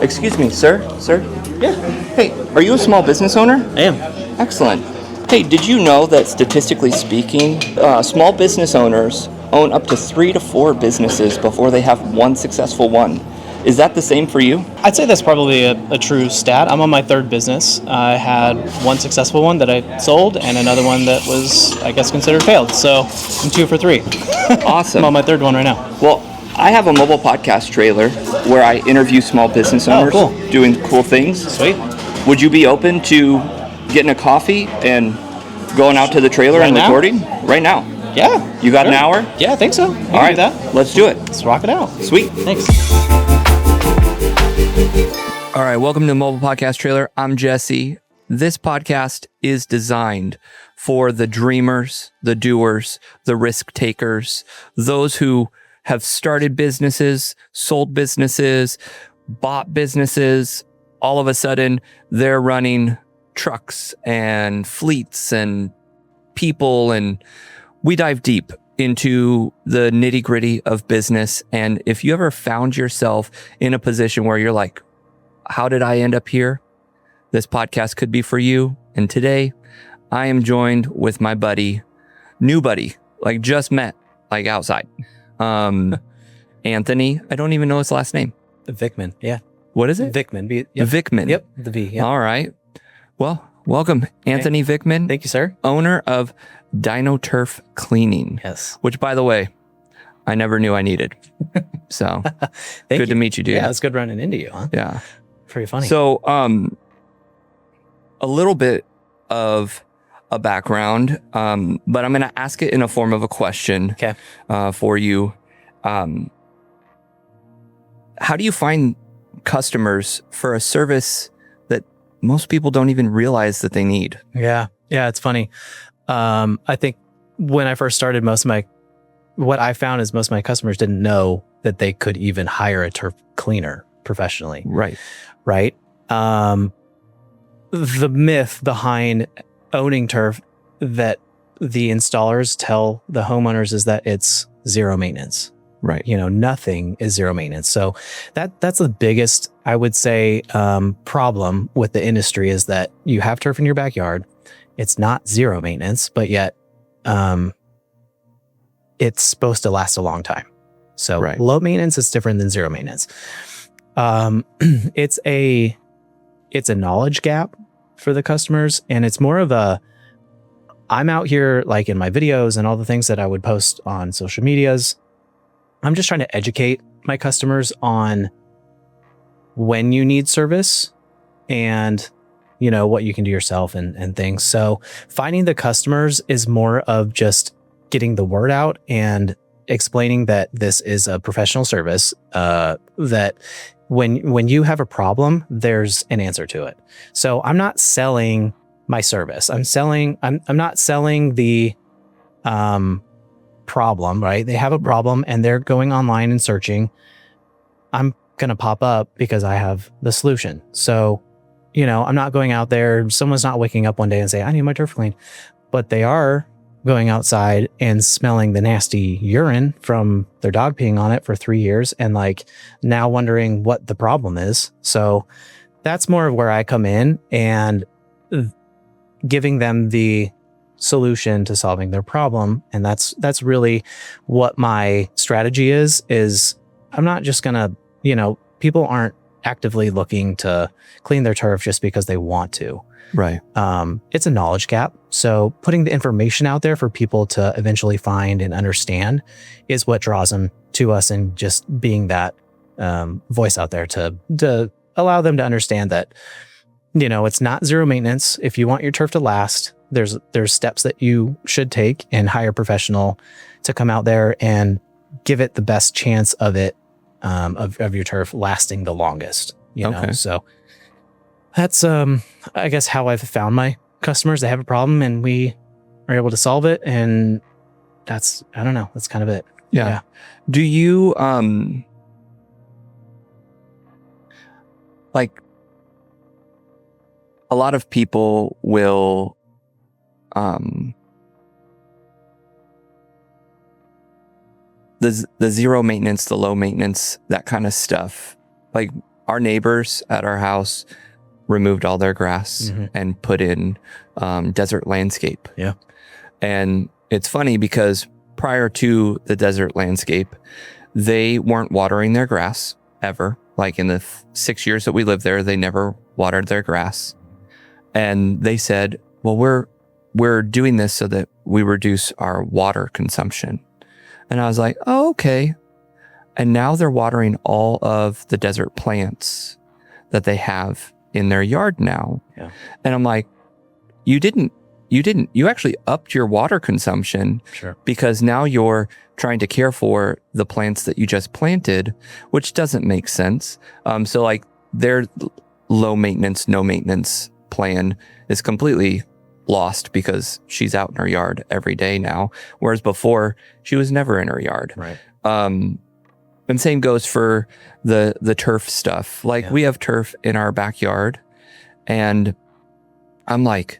Excuse me, sir? Sir? Yeah, Hey, are you a small business owner? I am. Excellent. Hey, did you know that statistically speaking, small business owners own up to 3 to 4 businesses before they have one successful one? Is that the same for you? I'd say that's probably a true stat. I'm on my third business. I had one successful one that I sold and another one that was, I guess, considered failed. So I'm 2 for 3. Awesome. I'm on my third one right now. Well, I have a mobile podcast trailer where I interview small business owners cool. doing cool things. Sweet. Would you be open to getting a coffee and going out to the trailer and now? recording? Right now. Yeah. You got sure. an hour? Yeah, I think so. We can All right, do that. let's do it. Let's rock it out. Sweet. Thanks. All right, welcome to the Mobile Podcast Trailer. I'm Jesse. This podcast is designed for the dreamers, the doers, the risk takers, those who have started businesses, sold businesses, bought businesses. All of a sudden, they're running trucks and fleets and people, and we dive deep into the nitty-gritty of business. And if you ever found yourself in a position where you're like, how did I end up here? This podcast could be for you. And today I am joined with my buddy, new buddy, like just met, like outside. Anthony, I don't even know his last name. Vickman. Yeah. What is it? Vickman. Yep. Vickman. Yep. The V. Yep. All right. Well, welcome, Anthony Vickman. Thank you, sir. Owner of Dino Turf Cleaning. Yes. Which, by the way, I never knew I needed. So good to meet you, dude. Yeah, it's good running into you, huh? Yeah. Pretty funny. So, a little bit of a background, but I'm going to ask it in a form of a question for you. How do you find customers for a service that most people don't even realize that they need? Yeah, it's funny. I think when I first started, what I found is most of my customers didn't know that they could even hire a turf cleaner professionally. Right. The myth behind owning turf that the installers tell the homeowners is that it's zero maintenance. Right. Nothing is zero maintenance. So that's the biggest, I would say, problem with the industry is that you have turf in your backyard. It's not zero maintenance, but yet it's supposed to last a long time. So low maintenance is different than zero maintenance. It's a knowledge gap for the customers, and it's more of I'm out here like in my videos and all the things that I would post on social medias. I'm just trying to educate my customers on when you need service and, what you can do yourself and things. So finding the customers is more of just getting the word out and explaining that this is a professional service, that when you have a problem, there's an answer to it. So I'm not selling my service. I'm not selling the problem, right? They have a problem and they're going online and searching. I'm going to pop up because I have the solution. So, I'm not going out there. Someone's not waking up one day and say, I need my turf cleaned, but they are going outside and smelling the nasty urine from their dog peeing on it for 3 years and now wondering what the problem is. So that's more of where I come in and giving them the solution to solving their problem. And that's really what my strategy is I'm not just gonna, people aren't actively looking to clean their turf just because they want to. Right. It's a knowledge gap. So putting the information out there for people to eventually find and understand is what draws them to us, and just being that voice out there to allow them to understand that, it's not zero maintenance. If you want your turf to last, there's steps that you should take and hire a professional to come out there and give it the best chance of it, of your turf lasting the longest, know? So that's, I guess, how I've found my customers. They have a problem and we are able to solve it. And that's kind of it. Yeah. Do you, a lot of people will, the zero maintenance, the low maintenance, that kind of stuff. our neighbors at our house removed all their grass and put in desert landscape. Yeah. And it's funny because prior to the desert landscape, they weren't watering their grass ever. Like in the 6 years that we lived there, they never watered their grass. And they said, well, we're doing this so that we reduce our water consumption. And I was like, oh, okay. And now they're watering all of the desert plants that they have in their yard now. Yeah. And I'm like, you actually upped your water consumption. Sure. Because now you're trying to care for the plants that you just planted, which doesn't make sense. So like their low maintenance, no maintenance plan is completely lost because she's out in her yard every day now. Whereas before she was never in her yard. Right. And same goes for the turf stuff. Like we have turf in our backyard and I'm like,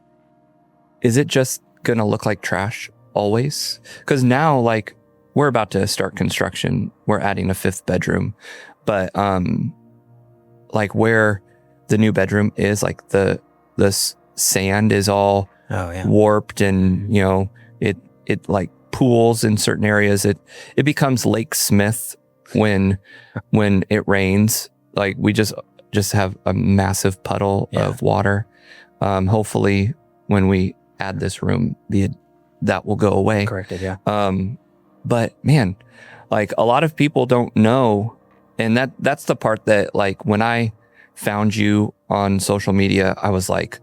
is it just going to look like trash always? Because now like we're about to start construction. We're adding a 5th bedroom, but like where the new bedroom is, like the sand is all warped and, you know, it like pools in certain areas. It becomes Lake Smith when it rains. Like we just have a massive puddle of water. Hopefully when we add this room, that will go away. Corrected, yeah. But man, like a lot of people don't know. And that's the part that like when I found you on social media, I was like,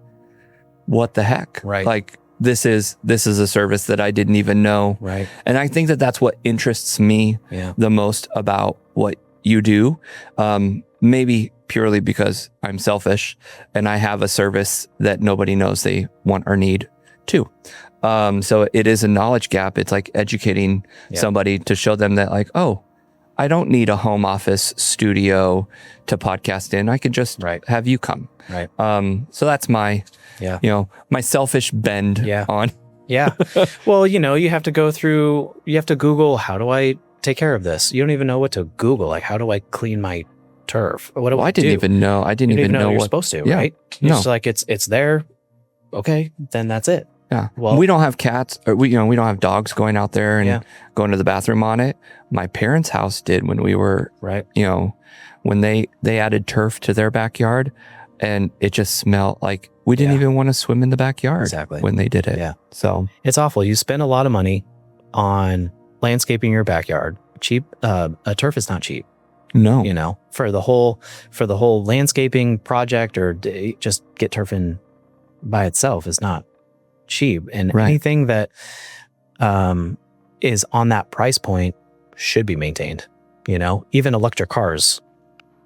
what the heck? Right. Like this is a service that I didn't even know. Right. And I think that that's what interests me the most about what you do. Maybe purely because I'm selfish and I have a service that nobody knows they want or need too. So it is a knowledge gap. It's like educating somebody to show them that like, oh, I don't need a home office studio to podcast in. I could just have you come. Right. So that's my, you know, my selfish bend on. Yeah. Well, you know, you have to Google, how do I take care of this? You don't even know what to Google. Like, how do I clean my turf? What do I do? I didn't even know what you're supposed to, right? No. It's like, it's there. Okay. Then that's it. Yeah. Well, we don't have cats or we don't have dogs going out there and going to the bathroom on it. My parents' house did when we were, you know, when they added turf to their backyard and it just smelled like we didn't even want to swim in the backyard when they did it. Yeah. So it's awful. You spend a lot of money on landscaping your backyard. Cheap. A turf is not cheap. No. You know, for the whole landscaping project or just get turf in by itself is not cheap. And anything that is on that price point should be maintained. You know, even electric cars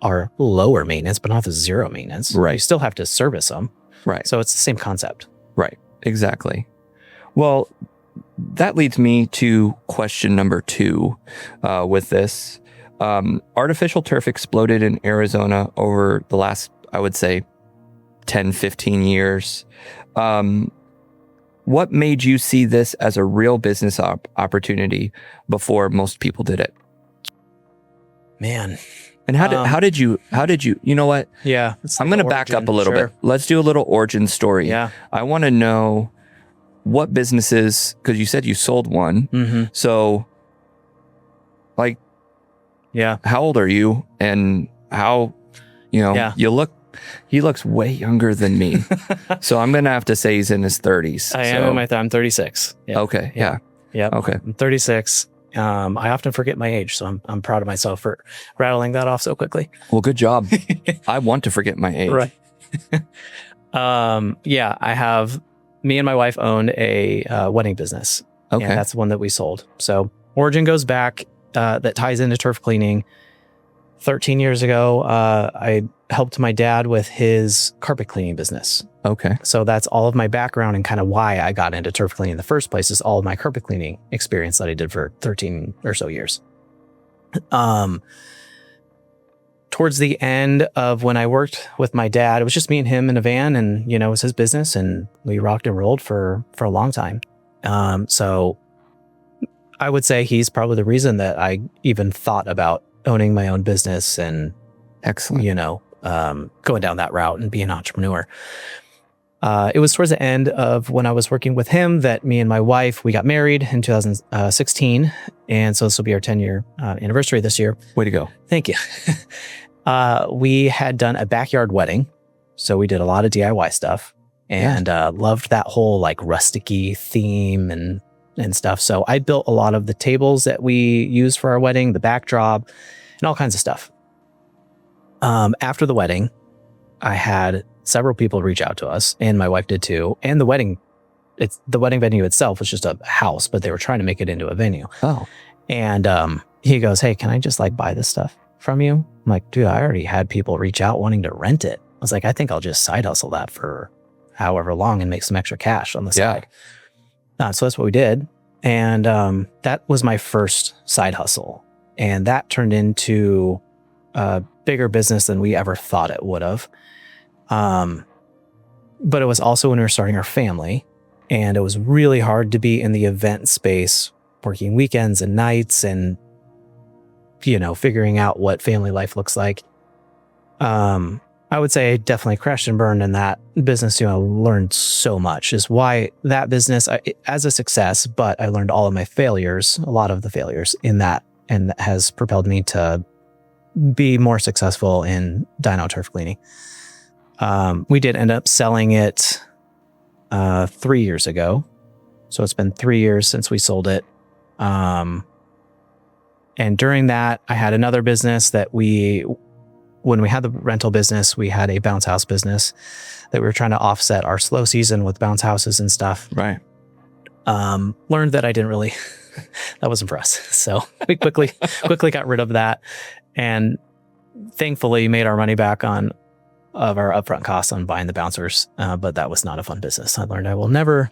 are lower maintenance, but not the zero maintenance. Right. You still have to service them. Right. So it's the same concept. Right. Exactly. Well, that leads me to question number 2 with this. Artificial turf exploded in Arizona over the last, I would say, 10, 15 years. What made you see this as a real business opportunity before most people did it? Man. And how did you, you know what? Yeah. I'm going to back up a little bit. Let's do a little origin story. Yeah. I want to know what businesses, because you said you sold one. Mm-hmm. So like, how old are you and how, you know, you look, he looks way younger than me. So I'm going to have to say he's in his 30s. I am I'm 36. Yeah. Okay. Yeah. Okay. I'm 36. I often forget my age, so I'm proud of myself for rattling that off so quickly. Well, good job. I want to forget my age. Right. I have, me and my wife own a wedding business. Okay. And that's the one that we sold. So origin goes back, that ties into turf cleaning. 13 years ago, I helped my dad with his carpet cleaning business. Okay. So that's all of my background and kind of why I got into turf cleaning in the first place is all of my carpet cleaning experience that I did for 13 or so years. Towards the end of when I worked with my dad, it was just me and him in a van and, you know, it was his business and we rocked and rolled for a long time. So I would say he's probably the reason that I even thought about owning my own business and, excellent, you know, going down that route and being an entrepreneur. It was towards the end of when I was working with him that me and my wife, we got married in 2016. And so this will be our 10-year anniversary this year. Way to go. Thank you. We had done a backyard wedding. So we did a lot of DIY stuff and loved that whole like rusticy theme and stuff. So I built a lot of the tables that we used for our wedding, the backdrop, and all kinds of stuff. After the wedding, I had several people reach out to us, and my wife did too. And the wedding venue itself was just a house, but they were trying to make it into a venue. Oh. And he goes, "Hey, can I just like buy this stuff from you?" I'm like, "Dude, I already had people reach out wanting to rent it." I was like, "I think I'll just side hustle that for however long and make some extra cash on the side." So that's what we did. And that was my first side hustle. And that turned into a bigger business than we ever thought it would have. But it was also when we were starting our family, and it was really hard to be in the event space, working weekends and nights and, figuring out what family life looks like. I would say I definitely crashed and burned in that business. I learned so much, is why that business as a success, but I learned all of my failures, a lot of the failures in that, and that has propelled me to be more successful in Dino Turf Cleaning. We did end up selling it 3 years ago. So it's been 3 years since we sold it. And during that, I had another business that when we had the rental business, we had a bounce house business that we were trying to offset our slow season with bounce houses and stuff. Right. Learned that I didn't really, that wasn't for us. So we quickly got rid of that, and thankfully made our money back of our upfront costs on buying the bouncers. But that was not a fun business. I learned I will never,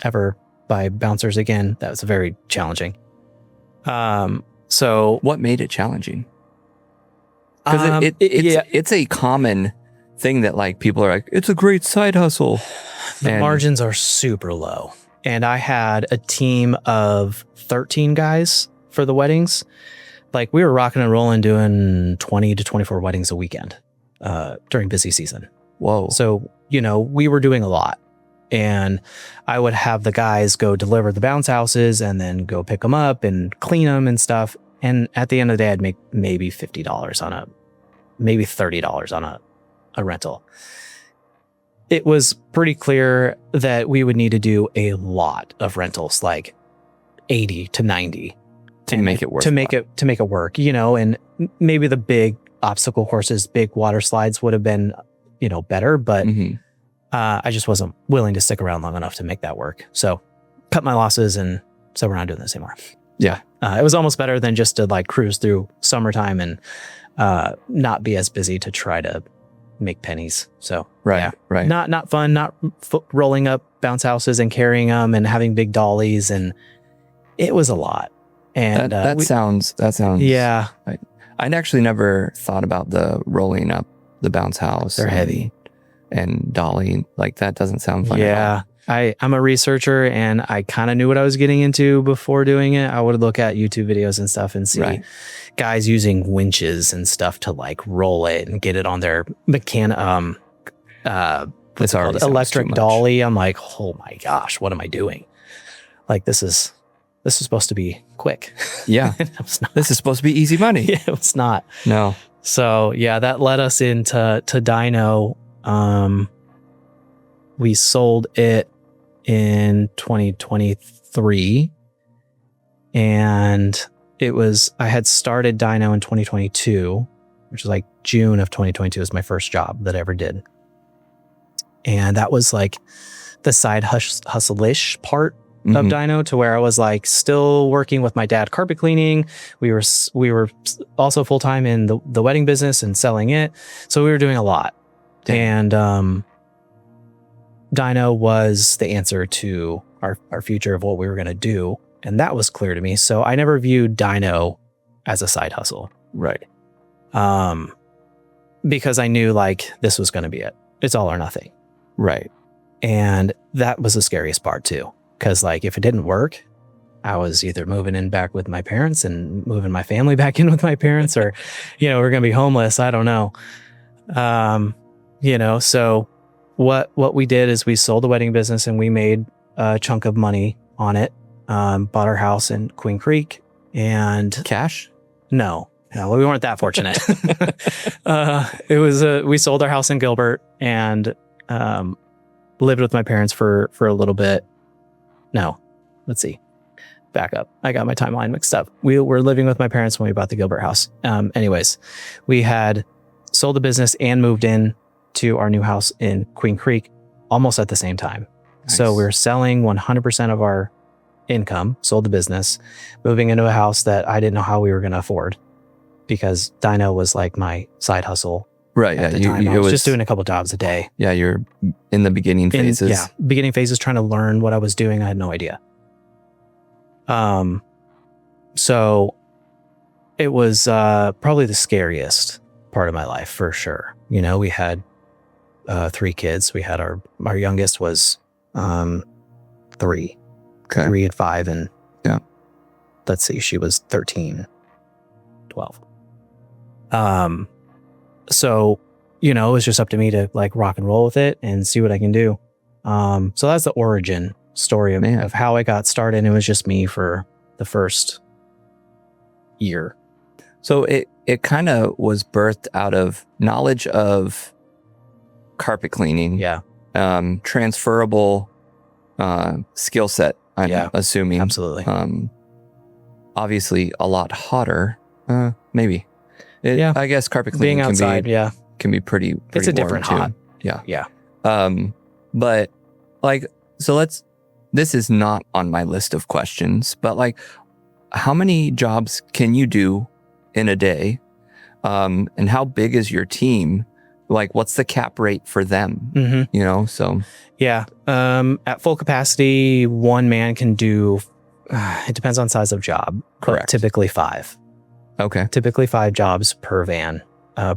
ever buy bouncers again. That was very challenging. So what made it challenging? Because it's a common thing that like people are like, it's a great side hustle. The margins are super low. And I had a team of 13 guys for the weddings. Like we were rocking and rolling doing 20 to 24 weddings a weekend during busy season. Whoa. So, we were doing a lot. And I would have the guys go deliver the bounce houses and then go pick them up and clean them and stuff. And at the end of the day, I'd make maybe $50 maybe $30 on a rental. It was pretty clear that we would need to do a lot of rentals, like 80 to 90 to make it work. To make it work, and maybe the big obstacle courses, big water slides would have been, better, but I just wasn't willing to stick around long enough to make that work. So cut my losses and so we're not doing this anymore. Yeah. It was almost better than just to like cruise through summertime and not be as busy to try to make pennies. So right. Not fun, not rolling up bounce houses and carrying them and having big dollies. And it was a lot. And that sounds. Yeah. I'd actually never thought about the rolling up the bounce house. They're heavy. And dolly, like that doesn't sound fun at all. I'm a researcher and I kind of knew what I was getting into before doing it. I would look at YouTube videos and stuff and see guys using winches and stuff to like roll it and get it on their electric dolly. I'm like, oh my gosh, what am I doing? Like this is supposed to be quick. Yeah. This is supposed to be easy money. Yeah, it's not. No. So yeah, that led us into Dino. We sold it in 2023, and I had started Dino in 2022, which was like June of 2022 was my first job that I ever did. And that was like the side hustle-ish part of Dino, to where I was like still working with my dad carpet cleaning. We were also full-time in the wedding business and selling it. So we were doing a lot. Damn. And Dino was the answer to our future of what we were going to do. And that was clear to me. So I never viewed Dino as a side hustle. Right. Because I knew like this was going to be it. It's all or nothing. Right. And that was the scariest part too. Because like if it didn't work, I was either moving in back with my parents and moving my family back in with my parents, or, we're going to be homeless. I don't know. So what we did is we sold the wedding business and we made a chunk of money on it. Bought our house in Queen Creek and Cash? no, we weren't that fortunate. We sold our house in Gilbert and lived with my parents for a little bit. No, let's see. Back up. I got my timeline mixed up. We were living with my parents when we bought the Gilbert house. Anyways, we had sold the business and moved in to our new house in Queen Creek almost at the same time. Nice. So we were selling 100% of our income, sold the business, moving into a house that I didn't know how we were going to afford because Dino was like my side hustle. Right. At the time. I was just doing a couple jobs a day. Yeah. You're in the beginning phases. Beginning phases, trying to learn what I was doing. I had no idea. So it was probably the scariest part of my life for sure. We had 3 kids. We had our youngest was 3. Okay. 3 and 5, and yeah. Let's see, she was 13, 12. So, it was just up to me to like rock and roll with it and see what I can do. So that's the origin story of how I got started. It was just me for the first year. So it kind of was birthed out of knowledge of carpet cleaning. Yeah. Transferable skill set, I'm assuming. Absolutely. Obviously a lot hotter. Maybe. I guess carpet cleaning being outside, can be pretty it's a different too. hot. Yeah. Yeah. But like, so this is not on my list of questions, but like, how many jobs can you do in a day? And how big is your team? Like, what's the cap rate for them? Mm-hmm. So. Yeah. At full capacity, one man can do, it depends on size of job. Correct. Typically 5. Okay. Typically 5 jobs per van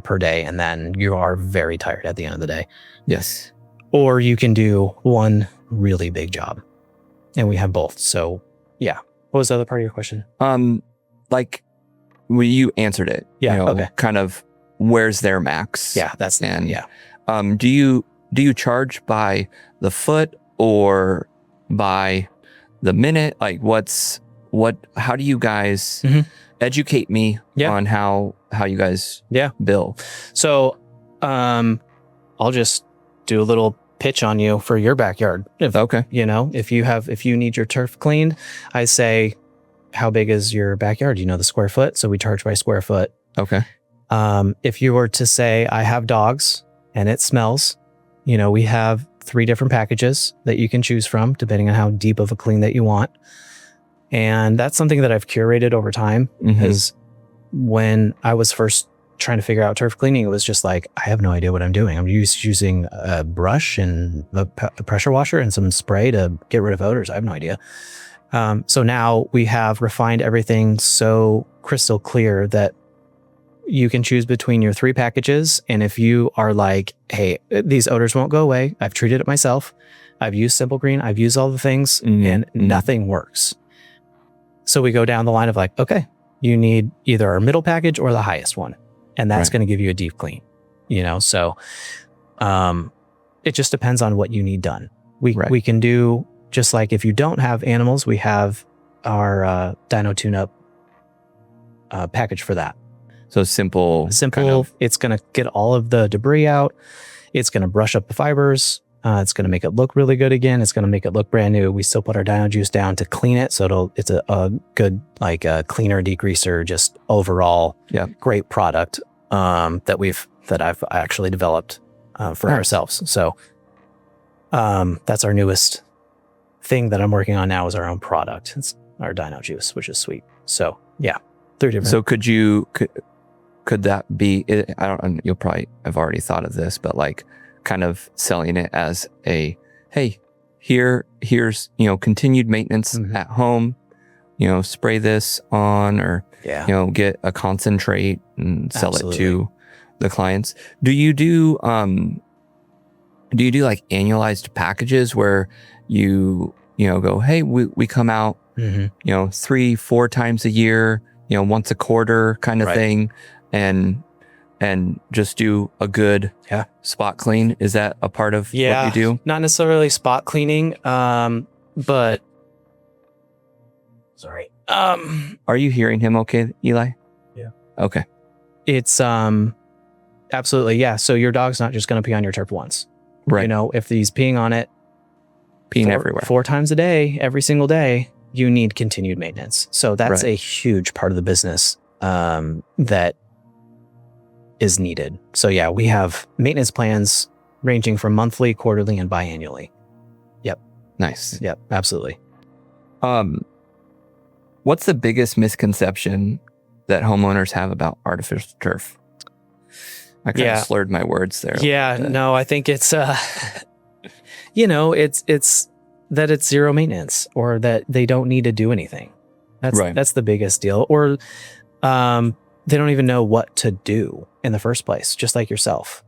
per day. And then you are very tired at the end of the day. Yes. Or you can do one really big job. And we have both. So yeah. What was the other part of your question? Like, well, you answered it. Yeah. Okay. Kind of where's their max? Yeah. Do you charge by the foot or by the minute? Like how do you guys educate me on how you guys bill? So, I'll just do a little pitch on you for your backyard. Okay. If you need your turf cleaned, I say, how big is your backyard? The square foot. So we charge by square foot. Okay. If you were to say, I have dogs and it smells, we have 3 different packages that you can choose from depending on how deep of a clean that you want. And that's something that I've curated over time because when I was first trying to figure out turf cleaning, it was just like, I have no idea what I'm doing. I'm using a brush and a pressure washer and some spray to get rid of odors. I have no idea. So now we have refined everything so crystal clear that you can choose between your 3 packages. And if you are like, hey, these odors won't go away. I've treated it myself. I've used Simple Green. I've used all the things and nothing works. So we go down the line of like, okay, you need either our middle package or the highest one. And that's going to give you a deep clean, So it just depends on what you need done. We can do, just like if you don't have animals, we have our Dino Tune-Up package for that. So simple. Kind of. It's going to get all of the debris out. It's going to brush up the fibers. It's going to make it look really good again. It's going to make it look brand new. We still put our Dino Juice down to clean it. So it's a good, like a cleaner, degreaser, just overall great product that I've actually developed for ourselves. So that's our newest thing that I'm working on now is our own product. It's our Dino Juice, which is sweet. So yeah, 3 different. So could that be, I don't, you'll probably have already thought of this, but like kind of selling it as a, hey, here's, continued maintenance at home, spray this on or, get a concentrate and sell it to the clients. Do you do like annualized packages where you go, hey, we come out, 3-4 times a year, once a quarter kind of thing. And and just do a good spot clean? Is that a part of what you do? Not necessarily spot cleaning, but sorry. Are you hearing him okay, Eli? Yeah. Okay. It's absolutely, yeah. So your dog's not just going to pee on your turf once. Right. You know, if he's peeing on it, everywhere, 4 times a day, every single day, you need continued maintenance. So that's a huge part of the business that is needed. So yeah, we have maintenance plans ranging from monthly, quarterly, and biannually. Yep. Nice. Yep. Absolutely. What's the biggest misconception that homeowners have about artificial turf? I kind of slurred my words there. Yeah, no, I think it's, it's that it's zero maintenance or that they don't need to do anything. That's the biggest deal. Or they don't even know what to do in the first place, just like yourself.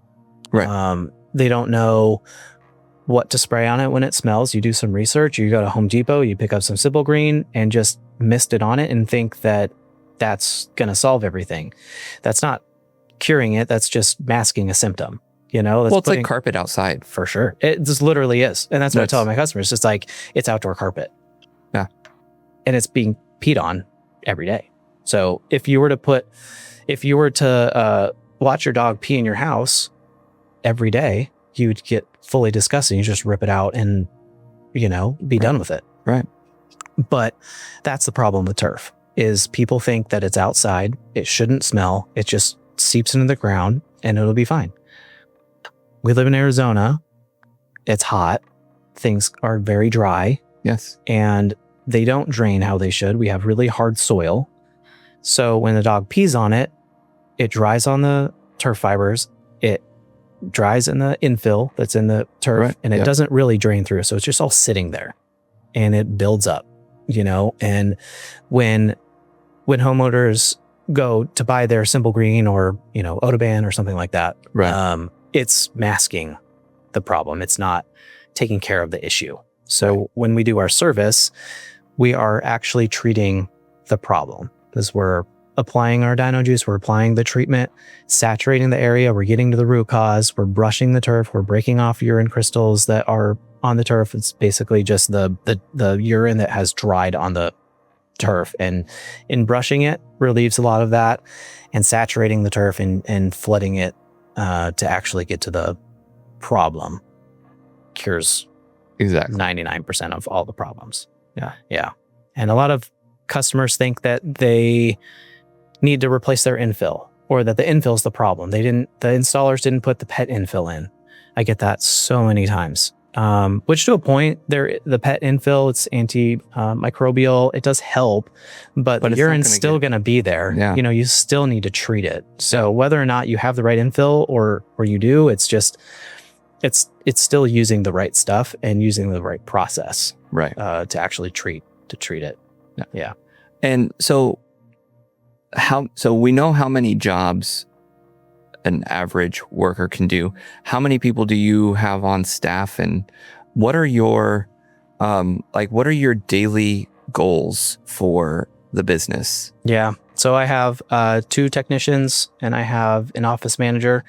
Right. They don't know what to spray on it when it smells. You do some research, you go to Home Depot, you pick up some Simple Green and just mist it on it and think that that's going to solve everything. That's not curing it. That's just masking a symptom. It's like carpet outside. For sure. It just literally is. And that's what I tell my customers. It's like, it's outdoor carpet. Yeah. And it's being peed on every day. So if you were to watch your dog pee in your house every day, you'd get fully disgusted. You just rip it out and, be done with it. Right. But that's the problem with turf is people think that it's outside. It shouldn't smell. It just seeps into the ground and it'll be fine. We live in Arizona. It's hot. Things are very dry. Yes. And they don't drain how they should. We have really hard soil. So when the dog pees on it, it dries on the turf fibers. It dries in the infill that's in the turf and it doesn't really drain through. So it's just all sitting there and it builds up, and when homeowners go to buy their Simple Green or, Odoban or something like that, it's masking the problem. It's not taking care of the issue. So when we do our service, we are actually treating the problem because we're applying our Dino juice, we're applying the treatment, saturating the area, we're getting to the root cause, we're brushing the turf, we're breaking off urine crystals that are on the turf. It's basically just the urine that has dried on the turf, and in brushing it relieves a lot of that, and saturating the turf and flooding it to actually get to the problem cures exactly 99% of all the problems. Yeah. And a lot of customers think that they need to replace their infill or that the infill is the problem. The installers didn't put the pet infill in. I get that so many times. Which to a point, the pet infill, it's antimicrobial. It does help, but the urine's still going to be there. Yeah. You still need to treat it. So whether or not you have the right infill or you do, it's just, it's still using the right stuff and using the right process, to actually treat it. Yeah. And so we know how many jobs an average worker can do. How many people do you have on staff, and what are your daily goals for the business? Yeah. So I have 2 technicians and I have an office manager.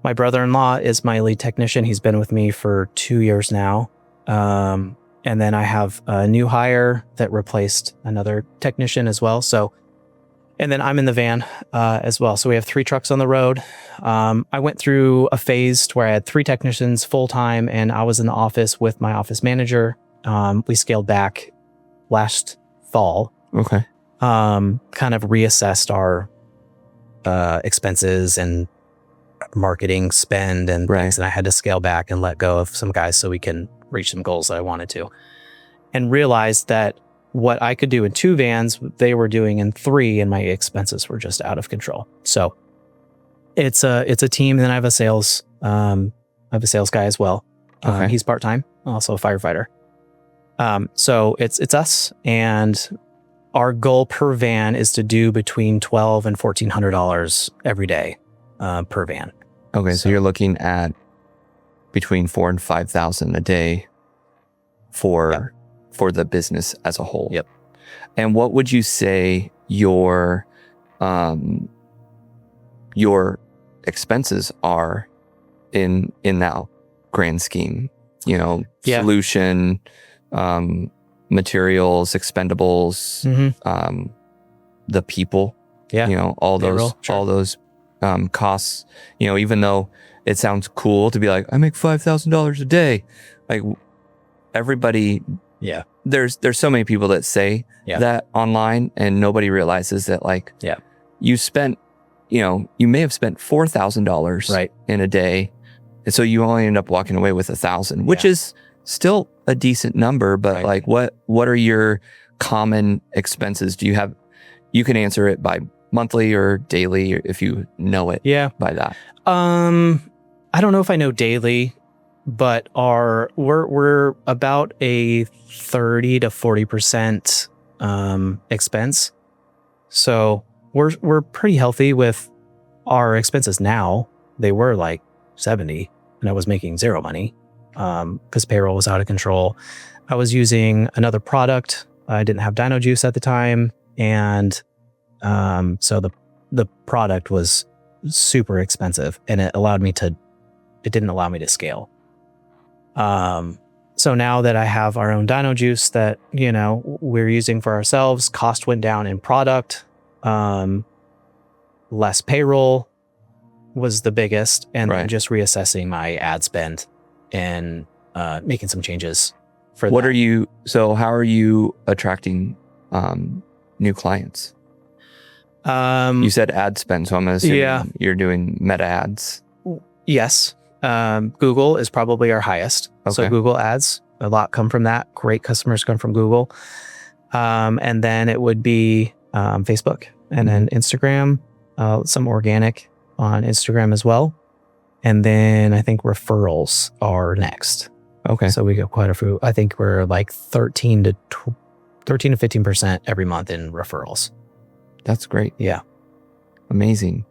My brother-in-law is my lead technician. He's been with me for 2 years now. And then I have a new hire that replaced another technician as well. And then I'm in the van as well. So we have 3 trucks on the road. I went through a phase where I had 3 technicians full-time and I was in the office with my office manager. We scaled back last fall. Okay. Kind of reassessed our expenses and marketing spend and things. And I had to scale back and let go of some guys so we can reach some goals that I wanted to. And realized that what I could do in 2 vans, they were doing in 3, and my expenses were just out of control. So it's a team. And then I have a sales guy as well. Okay. He's part-time, also a firefighter. So it's us, and our goal per van is to do between $1,200 and $1,400 every day per van. Okay, so you're looking at between $4,000 and $5,000 a day for the business as a whole. Yep. And what would you say your expenses are in that grand scheme. Yeah. Solution, materials, expendables, the people. Yeah. All Payroll, those costs. Even though it sounds cool to be like, I make $5,000 a day, like everybody. Yeah. There's so many people that say that online, and nobody realizes that you spent, you may have spent $4,000 in a day. And so you only end up walking away with $1,000, which is still a decent number. But like, what are your common expenses? You can answer it by monthly or daily if you know it by that. I don't know if I know daily, but we're about a 30 to 40% expense. So we're pretty healthy with our expenses now. They were like 70, and I was making zero money because payroll was out of control. I was using another product. I didn't have Dino Juice at the time, and so the product was super expensive, and it didn't allow me to scale. So now that I have our own Dino Juice that, we're using for ourselves, cost went down in product, less payroll was the biggest, and then just reassessing my ad spend and making some changes for that. How are you attracting new clients? You said ad spend, so I'm assuming you're doing meta ads. Yes. Google is probably our highest. Okay. So Google ads, a lot come from that. Great customers come from Google. And then it would be Facebook, and then Instagram, some organic on Instagram as well. And then I think referrals are next. Okay. So we get quite a few. I think we're like 13 to 15% every month in referrals. That's great. Yeah. Amazing.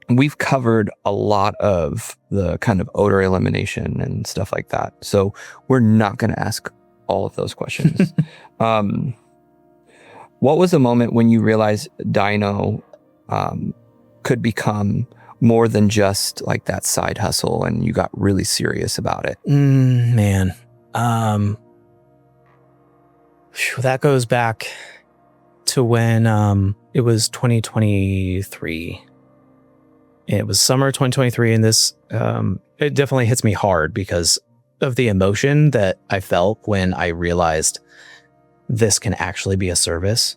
We've covered a lot of the kind of odor elimination and stuff like that. So we're not going to ask all of those questions. What was the moment when you realized Dino could become more than just like that side hustle, and you got really serious about it? That goes back to when it was 2023. It was summer 2023, and this it definitely hits me hard because of the emotion that I felt when I realized this can actually be a service.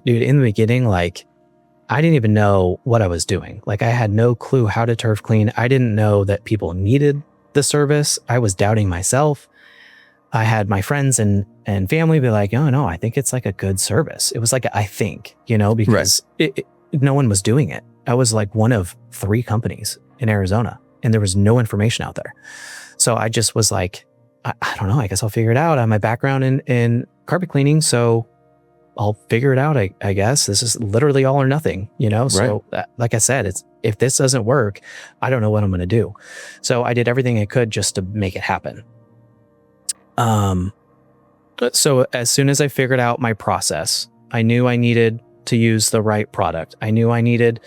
Dude, in the beginning, like, I didn't even know what I was doing. Like, I had no clue how to turf clean. I didn't know that people needed the service. I was doubting myself. I had my friends and family be like, oh no, I think it's like a good service. It was like, I think, because no one was doing it. I was like one of 3 companies in Arizona, and there was no information out there. So I just was like, I don't know, I guess I'll figure it out. I have my background in carpet cleaning, so I'll figure it out. I guess this is literally all or nothing, So like I said, if this doesn't work, I don't know what I'm going to do. So I did everything I could just to make it happen. So as soon as I figured out my process, I knew I needed to use the right product. I knew I needed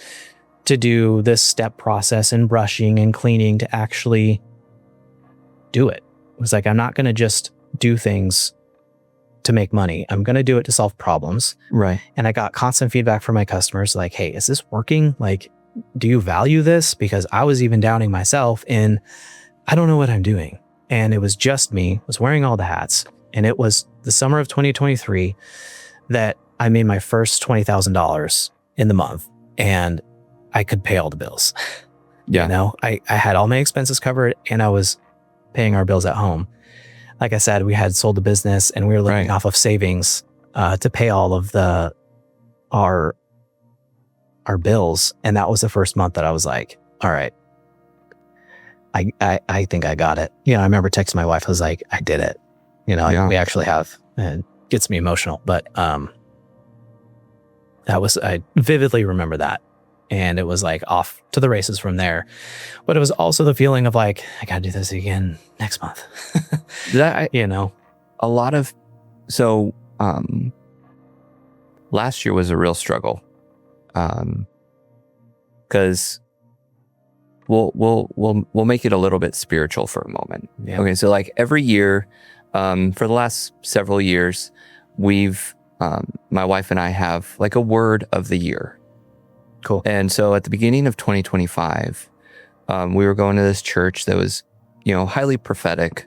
to do this step process and brushing and cleaning to actually do it. It was like, I'm not going to just do things to make money. I'm going to do it to solve problems. Right. And I got constant feedback from my customers like, hey, is this working? Like, do you value this? Because I was even doubting myself in, I don't know what I'm doing. And it was just me, was wearing all the hats. And it was the summer of 2023 that I made my first $20,000 in the month, and I could pay all the bills. Yeah. I had all my expenses covered, and I was paying our bills at home. Like I said, we had sold the business, and we were living off of savings to pay all of our bills. And that was the first month that I was like, all right, I think I got it. I remember texting my wife. I was like, I did it. We actually have, and it gets me emotional, but I vividly remember that. And it was like off to the races from there. But it was also the feeling of like, I got to do this again next month. A lot of, last year was a real struggle. because we'll make it a little bit spiritual for a moment. Yeah. Okay, so like every year, for the last several years, we've my wife and I have like a word of the year. Cool. And so at the beginning of 2025, we were going to this church that was, highly prophetic.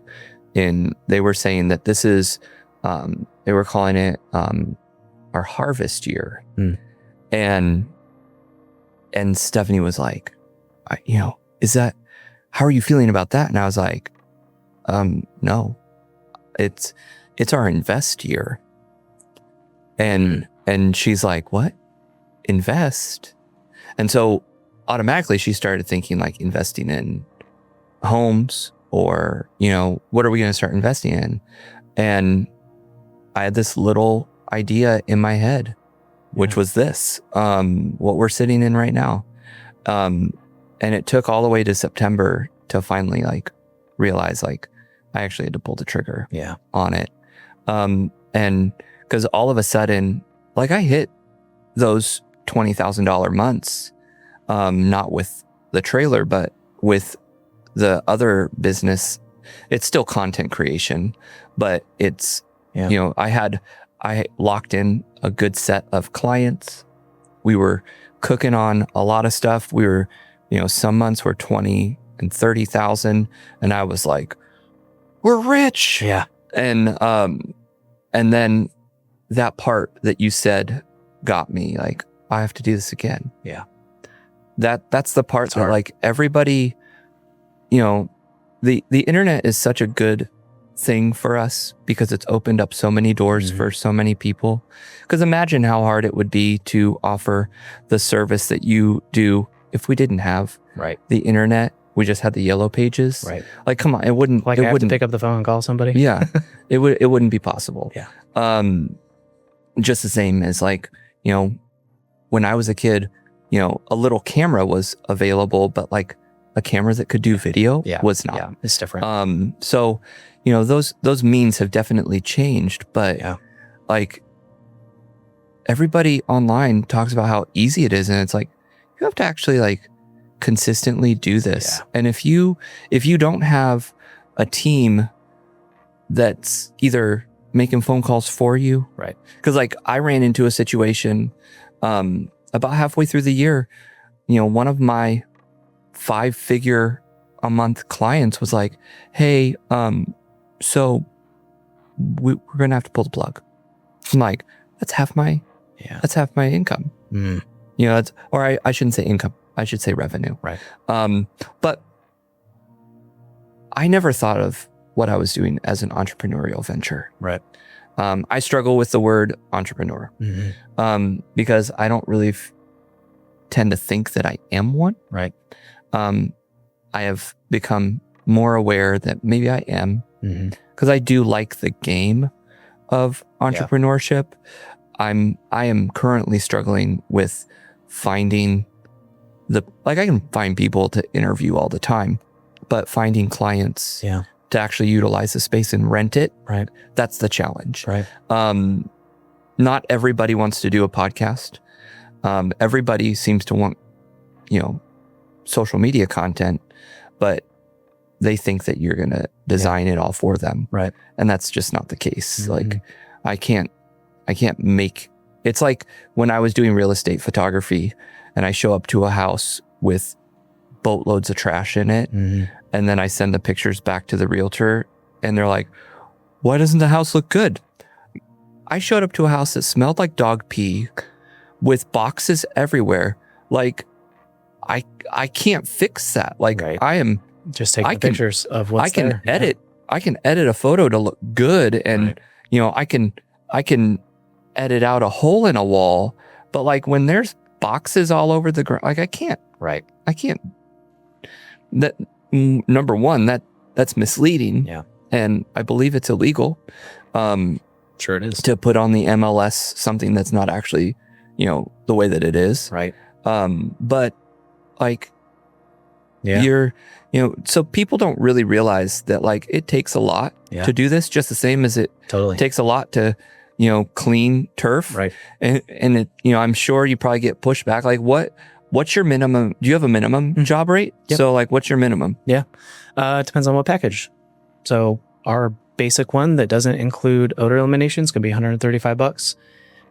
They were saying that this is, they were calling it our harvest year. And Stephanie was like, how are you feeling about that? And I was like, no, it's our invest year. And she's like, what? Invest? And so automatically she started thinking like investing in homes or, what are we going to start investing in? And I had this little idea in my head, which was this, what we're sitting in right now. And it took all the way to September to finally like realize like I actually had to pull the trigger on it. And because all of a sudden, like I hit those $20,000 months, not with the trailer, but with the other business. It's still content creation, but it's, I locked in a good set of clients. We were cooking on a lot of stuff. We were, some months were 20 and 30,000. And I was like, we're rich. Yeah. And then that part that you said got me like, I have to do this again. Yeah. That's the part that like everybody, the internet is such a good thing for us because it's opened up so many doors for so many people. Because imagine how hard it would be to offer the service that you do if we didn't have the internet. We just had the yellow pages. Right. Like, come on, it wouldn't. Like, I have to pick up the phone and call somebody. Yeah, it wouldn't be possible. Yeah. Just the same as like, when I was a kid, a little camera was available, but like a camera that could do video was not. Yeah, it's different. So, those means have definitely changed, but like everybody online talks about how easy it is. And it's like, you have to actually like consistently do this. And if you don't have a team that's either making phone calls for you, right? Because like I ran into a situation about halfway through the year, one of my 5-figure a month clients was like, hey, so we're gonna have to pull the plug. I'm like, that's half my income. I shouldn't say income. I should say revenue. Right. But I never thought of what I was doing as an entrepreneurial venture. Right. I struggle with the word entrepreneur because I don't really tend to think that I am one. Right. I have become more aware that maybe I am because I do like the game of entrepreneurship. I am currently struggling with finding I can find people to interview all the time, but finding clients to actually utilize the space and rent it, right? That's the challenge. Right. Not everybody wants to do a podcast. Everybody seems to want, social media content, but they think that you're going to design it all for them. Right. And that's just not the case. Like I can't make, it's like when I was doing real estate photography and I show up to a house with boatloads of trash in it. And then I send the pictures back to the realtor and they're like, why doesn't the house look good? I showed up to a house that smelled like dog pee with boxes everywhere. Like I can't fix that. Like I am just taking pictures of what's there. I can edit a photo to look good and I can edit out a hole in a wall, but like when there's boxes all over the ground, like I can't. Right. I can't. That number one, that's misleading. Yeah. And I believe it's illegal. Sure it is. To put on the MLS something that's not actually, the way that it is. Right. But like you're, so people don't really realize that like it takes a lot to do this, just the same as it takes a lot to, clean turf. Right. And it, I'm sure you probably get pushback. Like what's your minimum? Do you have a minimum job rate? Yep. So like, what's your minimum? It depends on what package. So our basic one that doesn't include odor eliminations can be $135.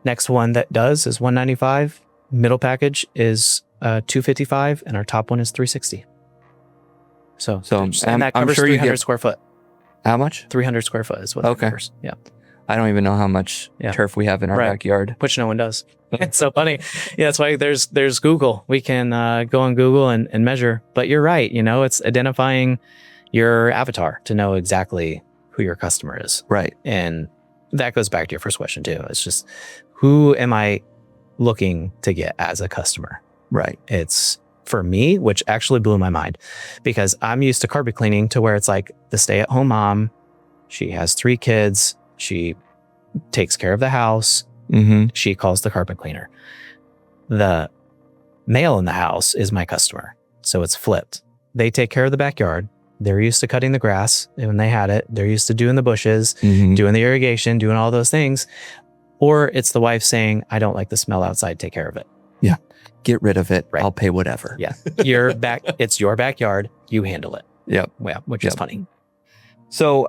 Next one that does is $195. Middle package is $255, and our top one is $360. So and that covers 300 square foot. How much? 300 square foot is what that covers. Yeah. I don't even know how much turf we have in our backyard. Which no one does. It's so funny. Yeah, that's why there's Google. We can go on Google and measure. But you're right. It's identifying your avatar to know exactly who your customer is. Right. And that goes back to your first question too. It's just, who am I looking to get as a customer? Right. It's for me, which actually blew my mind, because I'm used to carpet cleaning to where it's like the stay-at-home mom. She has 3 kids. She takes care of the house. Mm-hmm. She calls the carpet cleaner. The male in the house is my customer. So it's flipped. They take care of the backyard. They're used to cutting the grass when they had it. They're used to doing the bushes, doing the irrigation, doing all those things. Or it's the wife saying, I don't like the smell outside. Take care of it. Yeah. Get rid of it. Right. I'll pay whatever. Yeah. It's your backyard. You handle it. Yep. Yeah. Which is funny. So,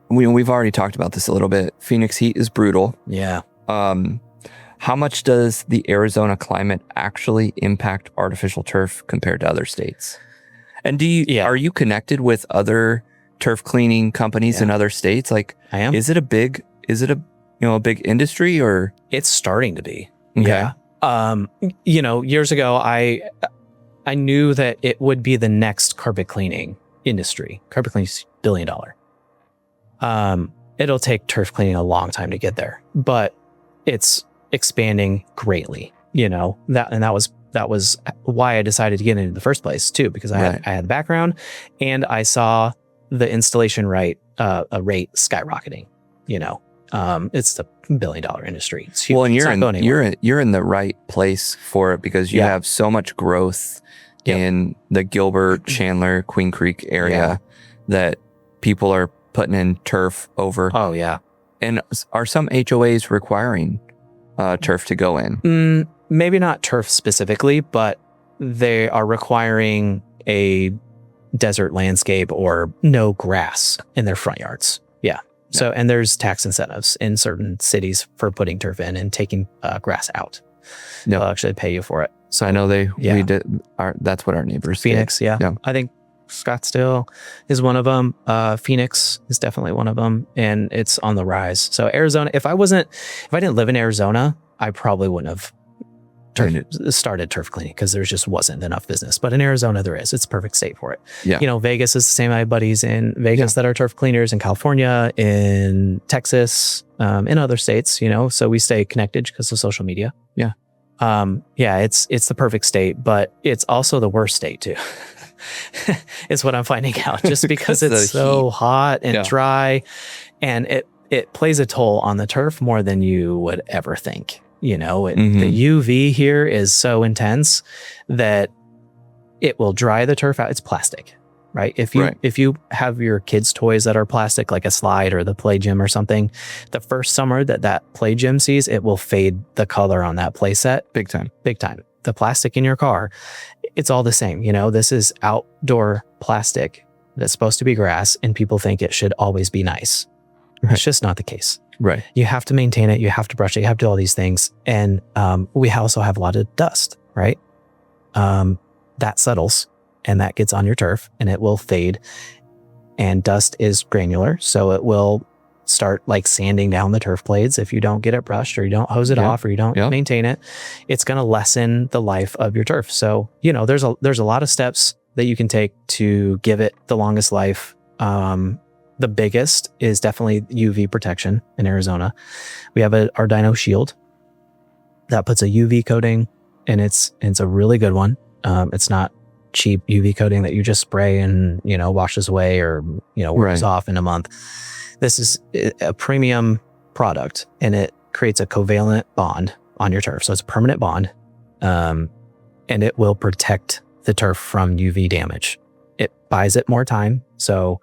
we've already talked about this a little bit. Phoenix heat is brutal. Yeah. How much does the Arizona climate actually impact artificial turf compared to other states? And are you connected with other turf cleaning companies in other states? Like, I am. Is it a big industry, or? It's starting to be. Okay. Yeah. Years ago, I knew that it would be the next carpet cleaning industry. Carpet cleaning is $1 billion. It'll take turf cleaning a long time to get there, but it's expanding greatly. That was why I decided to get into the first place too, because I had the background, and I saw the installation rate skyrocketing. It's the $1 billion industry. It's huge. Well, and you're in the right place for it, because you have so much growth in the Gilbert, Chandler, Queen Creek area that people are putting in turf over. Oh yeah. And are some HOAs requiring turf to go in? Maybe not turf specifically, but they are requiring a desert landscape or no grass in their front yards. Yeah. So, and there's tax incentives in certain cities for putting turf in and taking grass out. They'll actually pay you for it. So I know that's what our neighbors Phoenix. did. Yeah. I think Scottsdale is one of them. Phoenix is definitely one of them, and it's on the rise. So Arizona, if I didn't live in Arizona, I probably wouldn't have started turf cleaning, because there just wasn't enough business. But in Arizona, there is. It's a perfect state for it. Yeah. Vegas is the same. I have buddies in Vegas that are turf cleaners, in California, in Texas, in other states, so we stay connected because of social media. Yeah. It's the perfect state, but it's also the worst state too. It's what I'm finding out, just because it's so hot and dry, and it plays a toll on the turf more than you would ever think. The UV here is so intense that it will dry the turf out. It's plastic, right? If you have your kids' toys that are plastic, like a slide or the play gym or something, the first summer that play gym sees, it will fade the color on that play set. Big time. The plastic in your car, it's all the same. This is outdoor plastic that's supposed to be grass, and people think it should always be nice. Right. It's just not the case. Right. You have to maintain it. You have to brush it. You have to do all these things. And we also have a lot of dust, right? That settles, and that gets on your turf, and it will fade. And dust is granular, so it will start like sanding down the turf blades if you don't get it brushed, or you don't hose it off, or you don't maintain it. It's going to lessen the life of your turf. So, there's a lot of steps that you can take to give it the longest life. The biggest is definitely UV protection in Arizona. We have our Dino Shield that puts a UV coating, and it's a really good one. It's not cheap UV coating that you just spray and, washes away or, wears off in a month. This is a premium product, and it creates a covalent bond on your turf. So it's a permanent bond, and it will protect the turf from UV damage. It buys it more time. So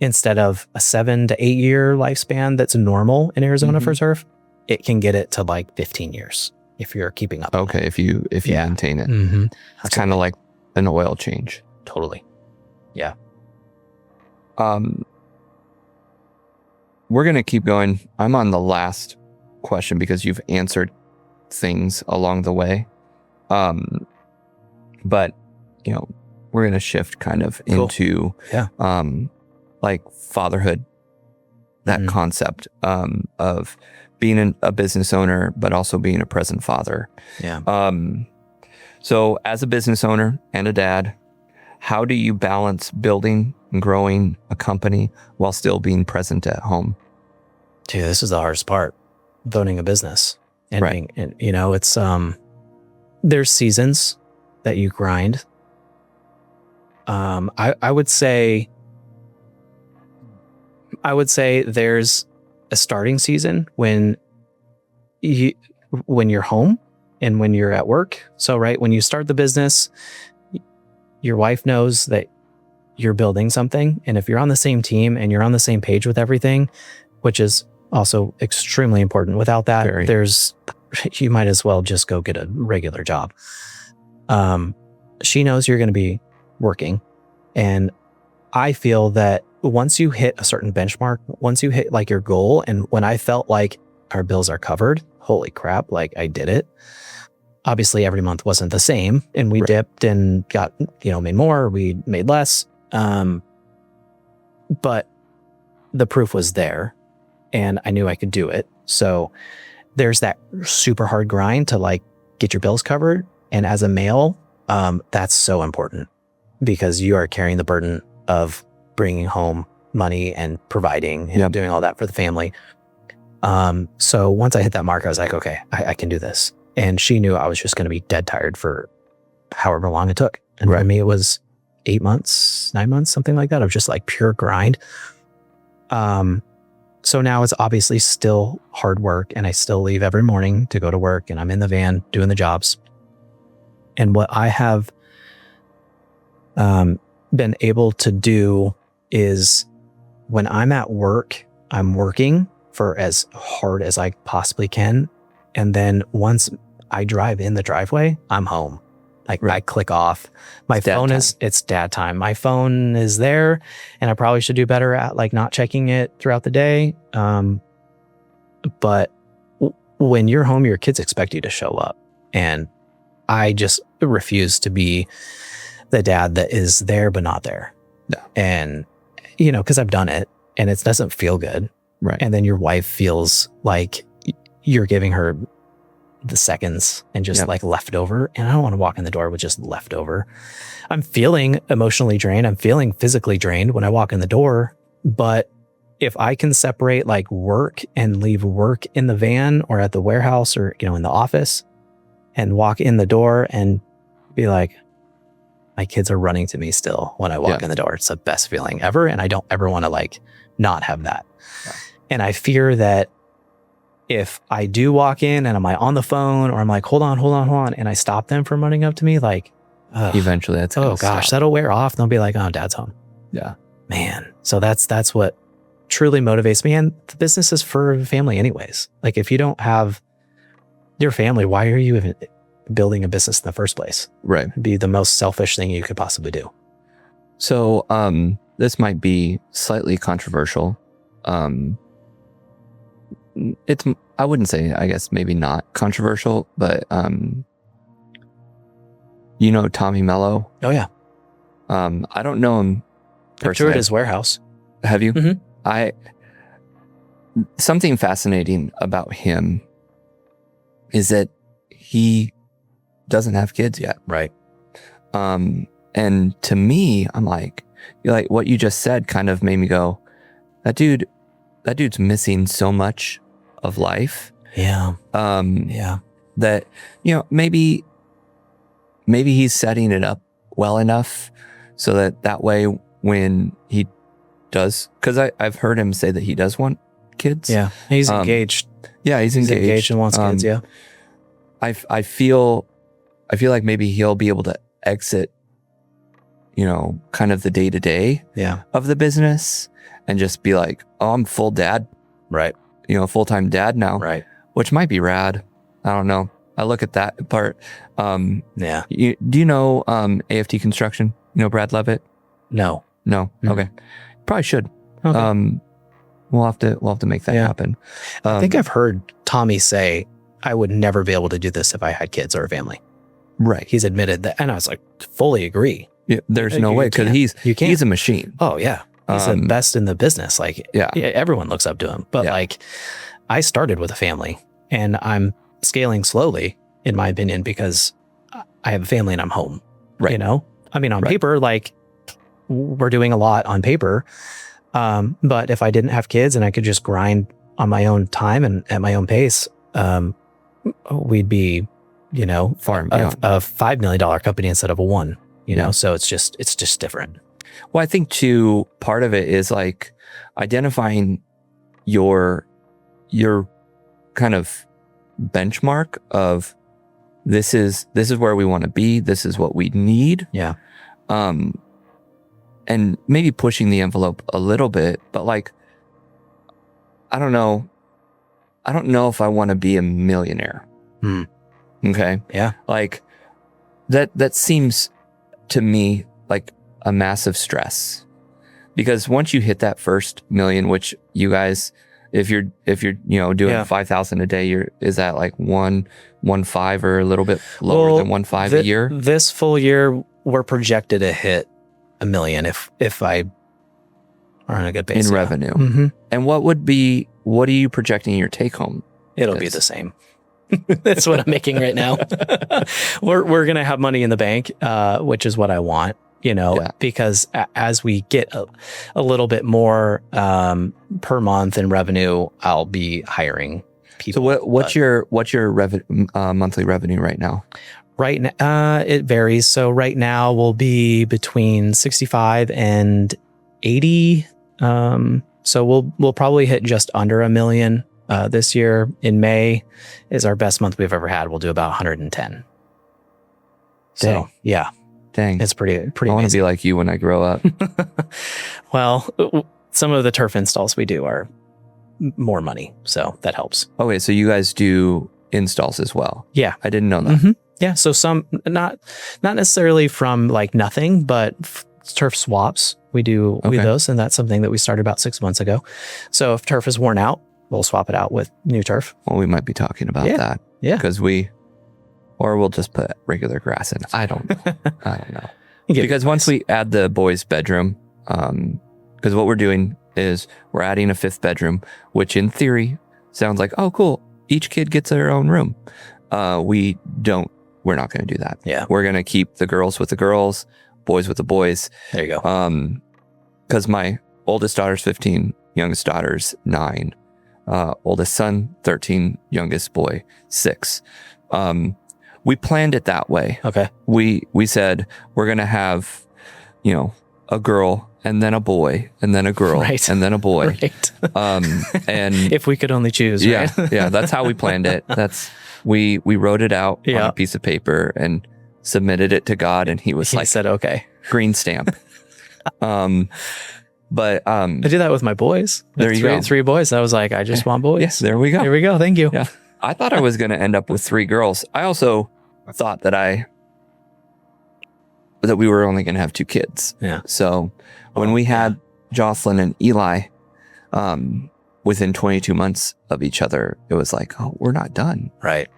instead of a 7 to 8 year lifespan that's normal in Arizona for turf, it can get it to like 15 years. if you're keeping up. Okay. If you Yeah. maintain it, Mm-hmm. it's kind of like an oil change. Totally. Yeah. We're going to keep going. I'm on the last question because you've answered things along the way. But you know, we're going to shift kind of Cool. into, like fatherhood, that concept, of being a business owner, but also being a present father. Yeah. So as a business owner and a dad, how do you balance building and growing a company while still being present at home? Dude, this is the hardest part, owning a business and Right. being, and, you know, it's, there's seasons that you grind. I would say there's a starting season when you're home and when you're at work. So, right, when you start the business, your wife knows that you're building something. And if you're on the same team and you're on the same page with everything, which is also extremely important. Without that, you might as well just go get a regular job. She knows you're going to be working. And I feel that once you hit a certain benchmark, once you hit like your goal, and when I felt like our bills are covered, holy crap, like I did it. Obviously every month wasn't the same, and we dipped and got, made more, we made less. But the proof was there and I knew I could do it. So there's that super hard grind to like get your bills covered. And as a male, that's so important because you are carrying the burden of bringing home money and providing and doing all that for the family. So once I hit that mark, I was like, okay, I can do this. And she knew I was just going to be dead tired for however long it took. And for me, it was 8 months, 9 months, something like that, of just like pure grind. So now it's obviously still hard work, and I still leave every morning to go to work, and I'm in the van doing the jobs. And what I have been able to do is when I'm at work, I'm working for as hard as I possibly can. And then once I drive in the driveway, I'm home. Like I click off. My phone it's dad time. My phone is there, and I probably should do better at like not checking it throughout the day. But when you're home, your kids expect you to show up. And I just refuse to be the dad that is there, but not there. No. And, because I've done it and it doesn't feel good. Right. And then your wife feels like you're giving her the seconds and just like leftover. And I don't want to walk in the door with just leftover. I'm feeling emotionally drained. I'm feeling physically drained when I walk in the door. But if I can separate like work and leave work in the van or at the warehouse or, in the office and walk in the door and be like, my kids are running to me still when I walk in the door. It's the best feeling ever. And I don't ever want to like not have that. Yeah. And I fear that if I do walk in and I'm like on the phone or I'm like, hold on. And I stop them from running up to me, like, eventually that's that'll wear off. They'll be like, oh, dad's home. Yeah, man. So that's what truly motivates me. And the business is for family anyways. Like if you don't have your family, why are you even building a business in the first place? Right. It'd be the most selfish thing you could possibly do. So, this might be slightly controversial. I wouldn't say, I guess maybe not controversial, but, Tommy Mello? Oh yeah. I don't know him personally. I've toured his warehouse. Have you? Mm-hmm. Something fascinating about him is that he doesn't have kids yet. Right. And to me, I'm like what you just said kind of made me go, that dude's missing so much of life. Yeah. That, maybe he's setting it up well enough so that way when he does, because I've heard him say that he does want kids. Yeah. He's engaged. Yeah, he's engaged and wants kids. Yeah. I feel like maybe he'll be able to exit, kind of the day-to-day of the business and just be like, oh, I'm full dad. Right. Full-time dad now. Right. Which might be rad. I don't know. I look at that part. Yeah. Do you know AFT Construction? You know Brad Levitt? No. No. Mm. Okay. Probably should. Okay. We'll have to make that happen. I think I've heard Tommy say, I would never be able to do this if I had kids or a family. Right. He's admitted that. And I was like, fully agree. Yeah, there's no way because he's a machine. Oh yeah. He's the best in the business. Like, yeah, everyone looks up to him. But like, I started with a family and I'm scaling slowly, in my opinion, because I have a family and I'm home. Right. You know, I mean, on paper, like we're doing a lot on paper. But if I didn't have kids and I could just grind on my own time and at my own pace, we'd be, you know, a $5 million company instead of a $1, you know? So it's just different. Well, I think too, part of it is like identifying your kind of benchmark of this is where we want to be. This is what we need. Yeah. And maybe pushing the envelope a little bit, but like, I don't know if I want to be a millionaire. Okay. Yeah. Like that seems to me like a massive stress, because once you hit that first million, which you guys, if you're doing 5,000 a day, is that like 1.15 or a little bit lower than 1.5 a year? This full year, we're projected to hit $1 million if I are on a good base in revenue. Mm-hmm. And what are you projecting your take home? It'll be the same. That's what I'm making right now. We're going to have money in the bank, which is what I want, you know, because as we get a little bit more per month in revenue, I'll be hiring people. So what's your monthly revenue right now? Right now, it varies. So right now we'll be between 65 and 80. So we'll probably hit just under $1 million this year. In May is our best month we've ever had. We'll do about 110. So yeah, dang, it's pretty. I want to be like you when I grow up. Well, some of the turf installs we do are more money, so that helps. Okay, so you guys do installs as well? Yeah, I didn't know that. Mm-hmm. Yeah, so some not necessarily from like nothing, but turf swaps. We do those, and that's something that we started about 6 months ago. So if turf is worn out, we'll swap it out with new turf. Well, we might be talking about that. Yeah, because we'll just put regular grass in. I don't know. Because once we add the boys' bedroom, because what we're doing is we're adding a 5th bedroom, which in theory sounds like, oh, cool, each kid gets their own room. We're not going to do that. Yeah. We're going to keep the girls with the girls, boys with the boys. There you go. Because my oldest daughter's 15, youngest daughter's 9, oldest son, 13, youngest boy, 6. We planned it that way. Okay. We said, we're going to have, a girl and then a boy and then a girl and then a boy. Right. And if we could only choose. Yeah. Right? Yeah. That's how we planned it. We wrote it out on a piece of paper and submitted it to God, and he said, okay, green stamp. But I do that with my boys. There you go. 3 boys. I was like, I just want boys. Yes, there we go. Here we go. Thank you. Yeah. I thought I was going to end up with 3 girls. I also thought that we were only going to have 2 kids. Yeah. So when we had Jocelyn and Eli, within 22 months of each other, it was like, oh, we're not done. Right.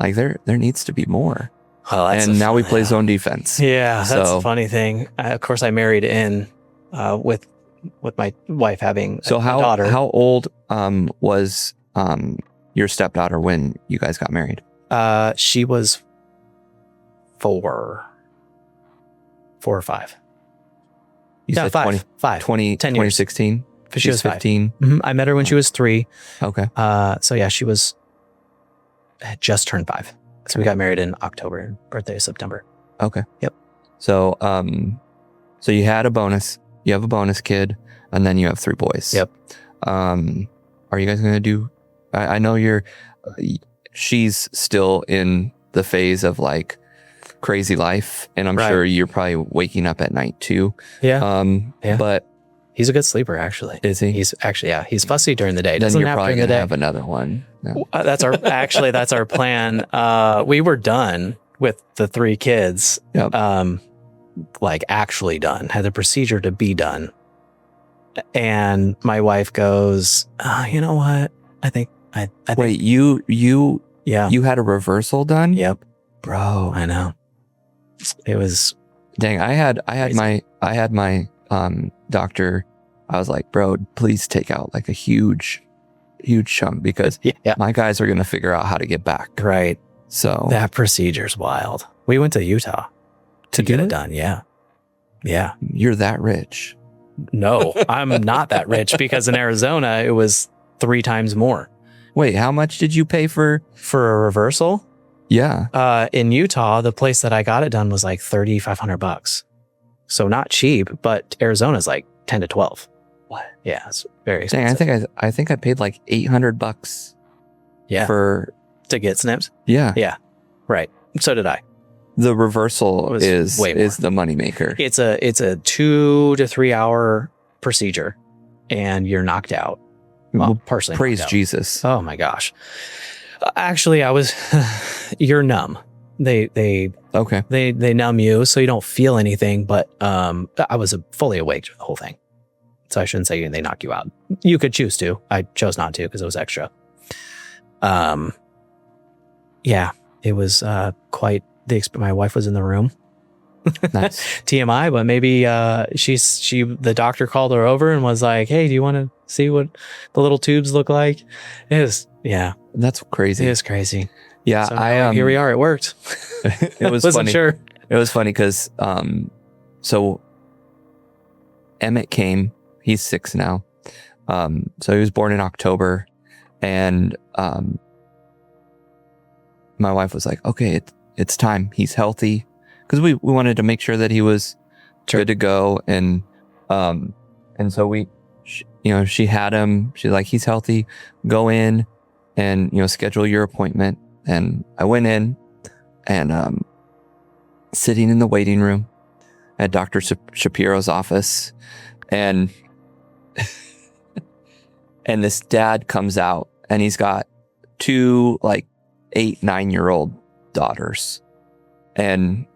Like there needs to be more. Oh, and now we play zone defense. Yeah, that's a funny thing. Of course, I married in with my wife having a daughter. How old was your stepdaughter when you guys got married? She was 4 or 5. You said 5. 10 years. 2016? She was 15. Mm-hmm. I met her when she was 3. Okay. So yeah, she had just turned 5. So we got married in October. Birthday is September. Okay. Yep. So so you had a bonus. You have a bonus kid, and then you have 3 boys. Yep. Are you guys gonna do? I know she's still in the phase of like crazy life, and I'm sure you're probably waking up at night too. Yeah. But He's a good sleeper, actually. Is he? He's actually, yeah, he's fussy during the day. Then Doesn't you're nap probably during the gonna day. have another one. No. That's our plan. We were done with the 3 kids. Yep. Like actually done. Had the procedure to be done. And my wife goes, you know what? I think Wait, you yeah. you had a reversal done? Yep. Bro. I know. It was Dang, I had crazy. my doctor. I was like, bro, please take out like a huge chunk because yeah. my guys are gonna figure out how to get back. Right. So That procedure's wild. We went to Utah to get do it it? done. Yeah. Yeah. You're that rich. No, I'm not that rich because in Arizona, it was 3 times more Wait, how much did you pay for? for a reversal. Yeah. In Utah, the place that I got it done was like $3,500. So not cheap, but Arizona's like 10 to 12. What? Yeah, it's very Dang, expensive. I think I paid like $800 Yeah, for to get snips. yeah. Yeah, right. So did I. The reversal It was is way more. the moneymaker. It's a 2 to 3 hour procedure, and you're knocked out. Well, personally, Praise knocked out. Jesus. Oh my gosh. Actually, I was. You're numb. They Okay. numb you so you don't feel anything. But I was fully awake through the whole thing, so I shouldn't say they knock you out. You could choose to. I chose not to because it was extra. Yeah, it was quite the. My wife was in the room. Nice. TMI, but maybe the doctor called her over and was like, "Hey, do you want to see what the little tubes look like?" It is, yeah, That's crazy. it is crazy. Yeah, So now here we are. It worked. It was Wasn't funny. sure. It was funny because so Emmett came. He's 6 now. So he was born in October, and my wife was like, "Okay, it's time. He's healthy," because we wanted to make sure that he was good to go, and so she had him. She's like, "He's healthy. Go in and schedule your appointment." And I went in, and sitting in the waiting room at Dr. Shapiro's office, and and this dad comes out, and he's got 2 like 8-9-year-old daughters, and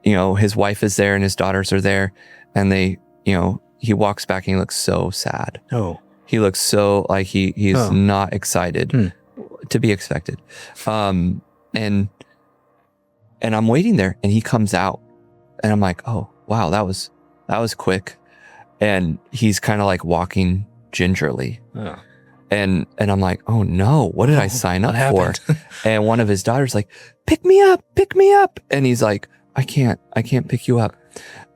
his wife is there and his daughters are there, and they he walks back and he looks so sad. Oh, He looks so like he's not excited. To be expected. And I'm waiting there, and he comes out, and I'm like, oh wow, that was quick. And he's kind of like walking gingerly. oh. And I'm like, oh no, what did I sign up for? happened? And one of his daughters like, pick me up. And he's like, I can't pick you up.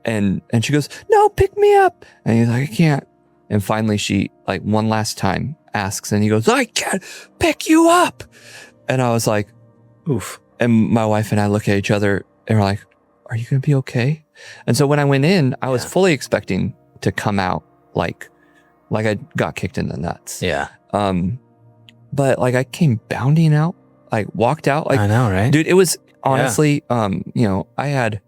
And she goes, no, pick me up. And he's like, I can't. And finally she like one last time asks, and he goes, I can't pick you up. And I was like, oof. And my wife and I look at each other and we're like, are you going to be okay? And so when I went in, I was fully expecting to come out like I got kicked in the nuts. Yeah. But like I came bounding out, like walked out. Like, I know, right? dude, it was honestly, I've had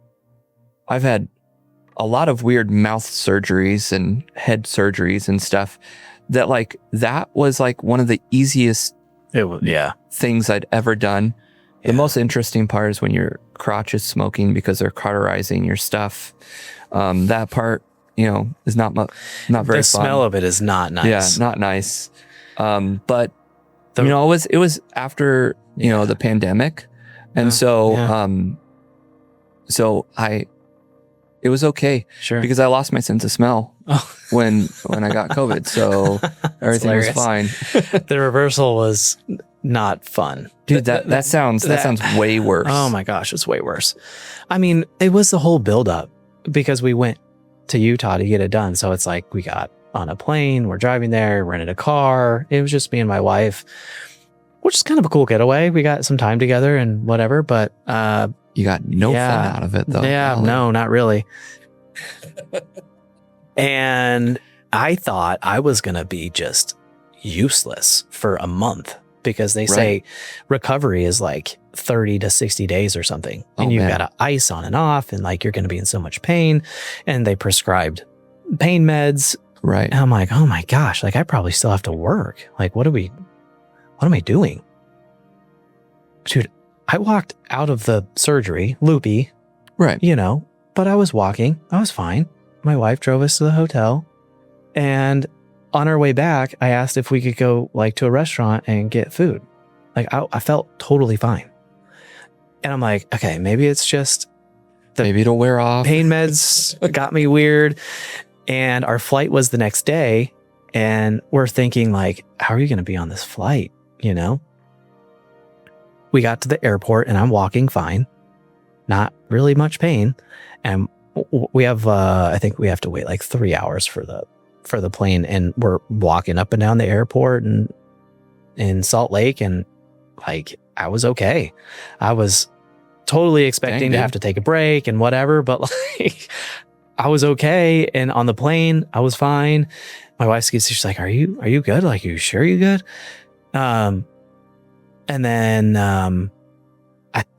a lot of weird mouth surgeries and head surgeries and stuff that was like one of the easiest things I'd ever done. Yeah. The most interesting part is when your crotch is smoking because they're cauterizing your stuff. That part, is not very the fun. smell of it is not nice. Yeah, not nice. But it was after the pandemic, and so it was okay. Sure. Because I lost my sense of smell when I got COVID, so everything was fine. The reversal was not fun, dude. That sounds way worse. Oh my gosh, it's way worse. I mean, it was the whole buildup because we went to Utah to get it done. So it's like we got on a plane, we're driving there, rented a car. It was just me and my wife, which is kind of a cool getaway. We got some time together and whatever, but you got no fun out of it though. Yeah, no, not really. And I thought I was going to be just useless for a month because they say recovery is like 30 to 60 days or something. And you've got to ice on and off, and like you're going to be in so much pain. And they prescribed pain meds Right. And I'm like, oh my gosh, like I probably still have to work. Like, what am I doing? Dude, I walked out of the surgery, loopy, Right. but I was walking. I was fine. My wife drove us to the hotel. And on our way back, I asked if we could go like to a restaurant and get food. Like I felt totally fine. And I'm like, okay, maybe it's just maybe it'll wear off. Pain meds got me weird. And our flight was the next day. And we're thinking like, how are you going to be on this flight? We got to the airport and I'm walking fine. Not really much pain. And we have, I think we have to wait like 3 hours for the plane. And we're walking up and down the airport and in Salt Lake. And like, I was okay. I was totally expecting to have to take a break and whatever, but like, I was okay. And on the plane, I was fine. My wife, she's like, are you good? Like, are you sure you're good? And then,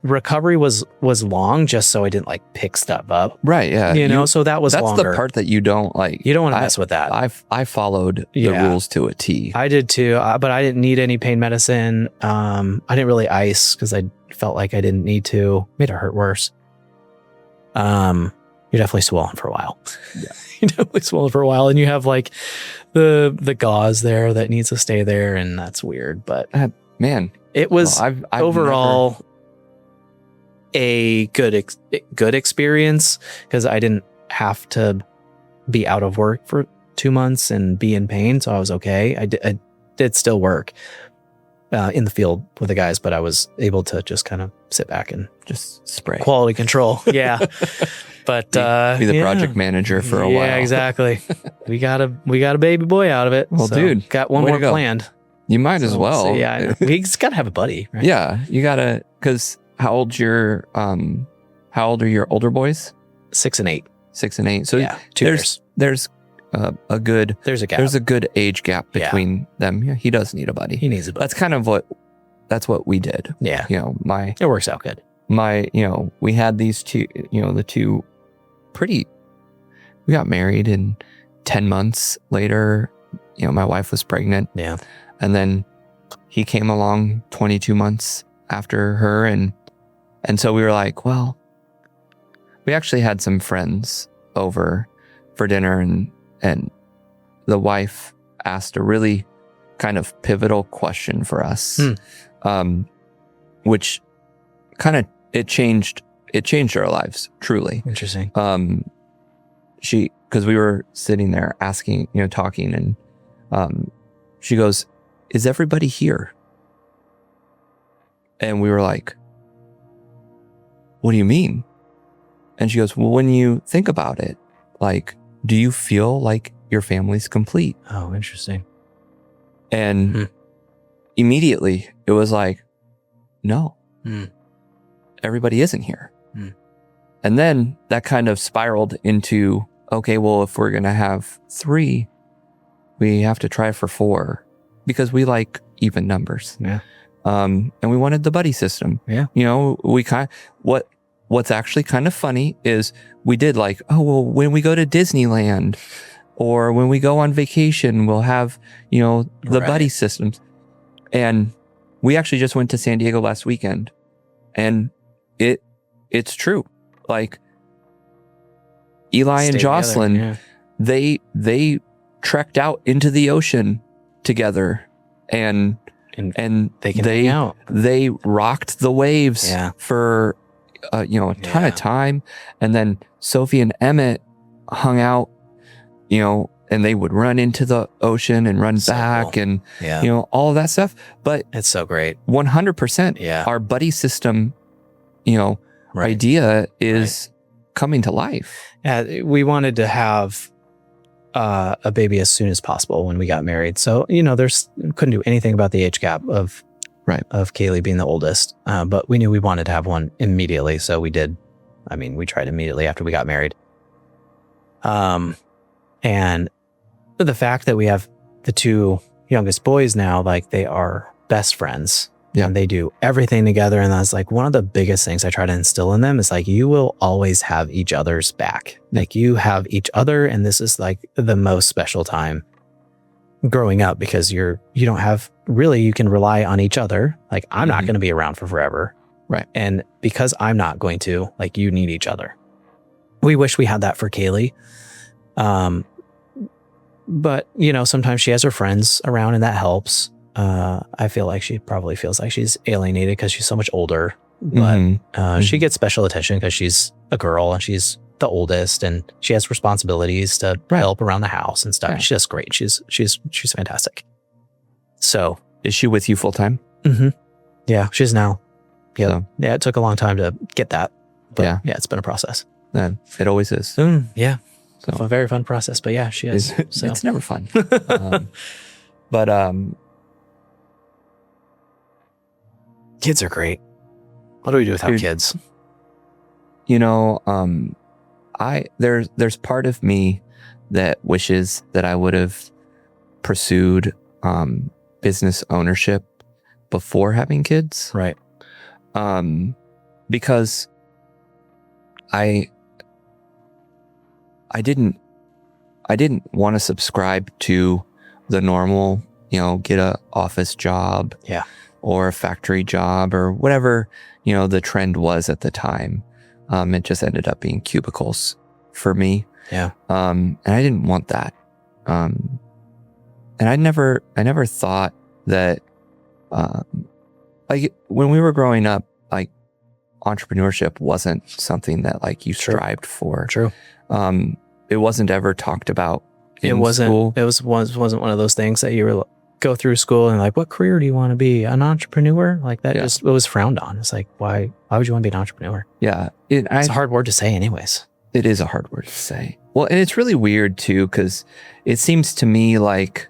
recovery was long just so I didn't like pick stuff up. Right. Yeah. So that was that's longer. the part that you don't like. You don't want to mess with that. I followed the rules to a T. I did too, but I didn't need any pain medicine. I didn't really ice because I felt like I didn't need to. Made it hurt worse. You're definitely swollen for a while. Yeah. You're definitely swollen for a while, and you have like the gauze there that needs to stay there, and that's weird. But man, it was I've overall a good experience because I didn't have to be out of work for 2 months and be in pain, so I was okay. I did still work in the field with the guys, but I was able to just kind of sit back and just spray quality control. Yeah. But be the project manager for a while. Yeah, exactly. we got a baby boy out of it. Well, so dude, got one more planned. You might as well. So, yeah, we just gotta have a buddy, right? Yeah, you gotta. Because how old are your older boys? 6 and 8. 6 and 8. So yeah, 2 years. There's a good age gap between them. Yeah, he does need a buddy. He needs a buddy. That's what we did. Yeah, it works out good. We had these two. The two we got married, and 10 months later, my wife was pregnant. Yeah. And then he came along 22 months after her. And so we were like, well, we actually had some friends over for dinner, and the wife asked a really kind of pivotal question for us, which kind of, it changed our lives, truly. Interesting. Because we were sitting there asking, talking, and she goes, "Is everybody here?" And we were like, "What do you mean?" And she goes, "Well, when you think about it, like, do you feel like your family's complete?" Oh, interesting. And immediately it was like, no, everybody isn't here. And then that kind of spiraled into, okay, well, if we're going to have 3, we have to try for 4 because we like even numbers. Yeah. And we wanted the buddy system. Yeah. What's actually kind of funny is we did like, oh, well, when we go to Disneyland or when we go on vacation, we'll have, the buddy systems. And we actually just went to San Diego last weekend, and it's true. Like Eli and Jocelyn, they trekked out into the ocean together, and they can hang out. They rocked the waves for a ton of time. And then Sophie and Emmett hung out, and they would run into the ocean and run back, and all of that stuff. But it's so great. 100%. Our buddy system, idea is coming to life. Yeah, we wanted to have a baby as soon as possible when we got married. So, couldn't do anything about the age gap of Kaylee being the oldest. But we knew we wanted to have one immediately. So we did. I mean, we tried immediately after we got married. And the fact that we have the 2 youngest boys now, like they are best friends. Yeah. And they do everything together. And that's like one of the biggest things I try to instill in them is like, you will always have each other's back. Like you have each other. And this is like the most special time growing up because you don't have really, you can rely on each other. Like I'm not going to be around for forever. Right. And because I'm not going to, like you need each other. We wish we had that for Kaylee. But sometimes she has her friends around and that helps. I feel like she probably feels like she's alienated because she's so much older, but she gets special attention because she's a girl and she's the oldest and she has responsibilities to help around the house and stuff. Right. She's just great. She's fantastic. So is she with you full time? Mm-hmm. Yeah, she's now. Yeah. So. Yeah. It took a long time to get that, but yeah, it's been a process. It always is. Yeah. So a very fun process, but yeah, she is. It's never fun. But kids are great. What do we do without kids? There's part of me that wishes that I would have pursued business ownership before having kids. Right. Because I didn't want to subscribe to the normal, get a office job. Yeah. Or a factory job or whatever, the trend was at the time. It just ended up being cubicles for me. Yeah. And I didn't want that. And I never thought that, like when we were growing up, like entrepreneurship wasn't something that like you strived for. True. It wasn't ever talked about in school. It wasn't one of those things that you were go through school and like, what career do you want to be? An entrepreneur? Like that it was frowned on. It's like, why would you want to be an entrepreneur? Yeah. It's a hard word to say anyways. It is a hard word to say. Well, and it's really weird too, because it seems to me like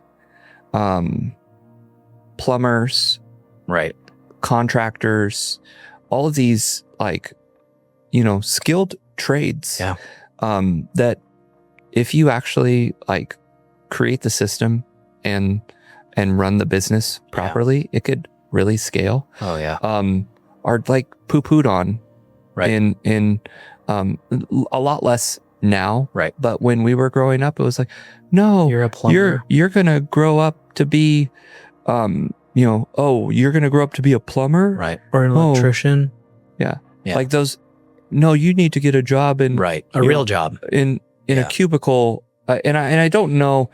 plumbers, right, contractors, all of these like, skilled trades, that if you actually like create the system and run the business properly, it could really scale. Oh yeah. Are like poo-pooed on, right? In a lot less now, right? But when we were growing up, it was like, no, you're a plumber. You're gonna grow up to be, you're gonna grow up to be a plumber, right? Or an electrician. Yeah. Like those. No, you need to get a job in a real job in a cubicle. And I don't know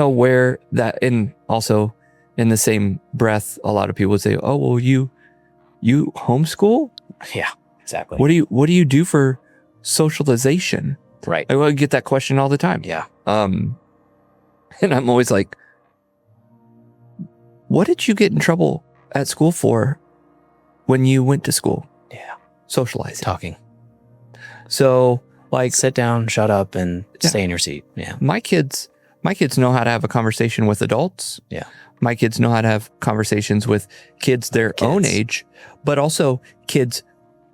where that, and also in the same breath, a lot of people would say, oh, well, you homeschool? Yeah, exactly. What do you do for socialization? Right. I get that question all the time. Yeah. And I'm always like, what did you get in trouble at school for when you went to school? Yeah. Socializing. Talking. So like sit down, shut up, and stay in your seat. Yeah. My kids know how to have a conversation with adults. Yeah. My kids know how to have conversations with kids their own age, but also kids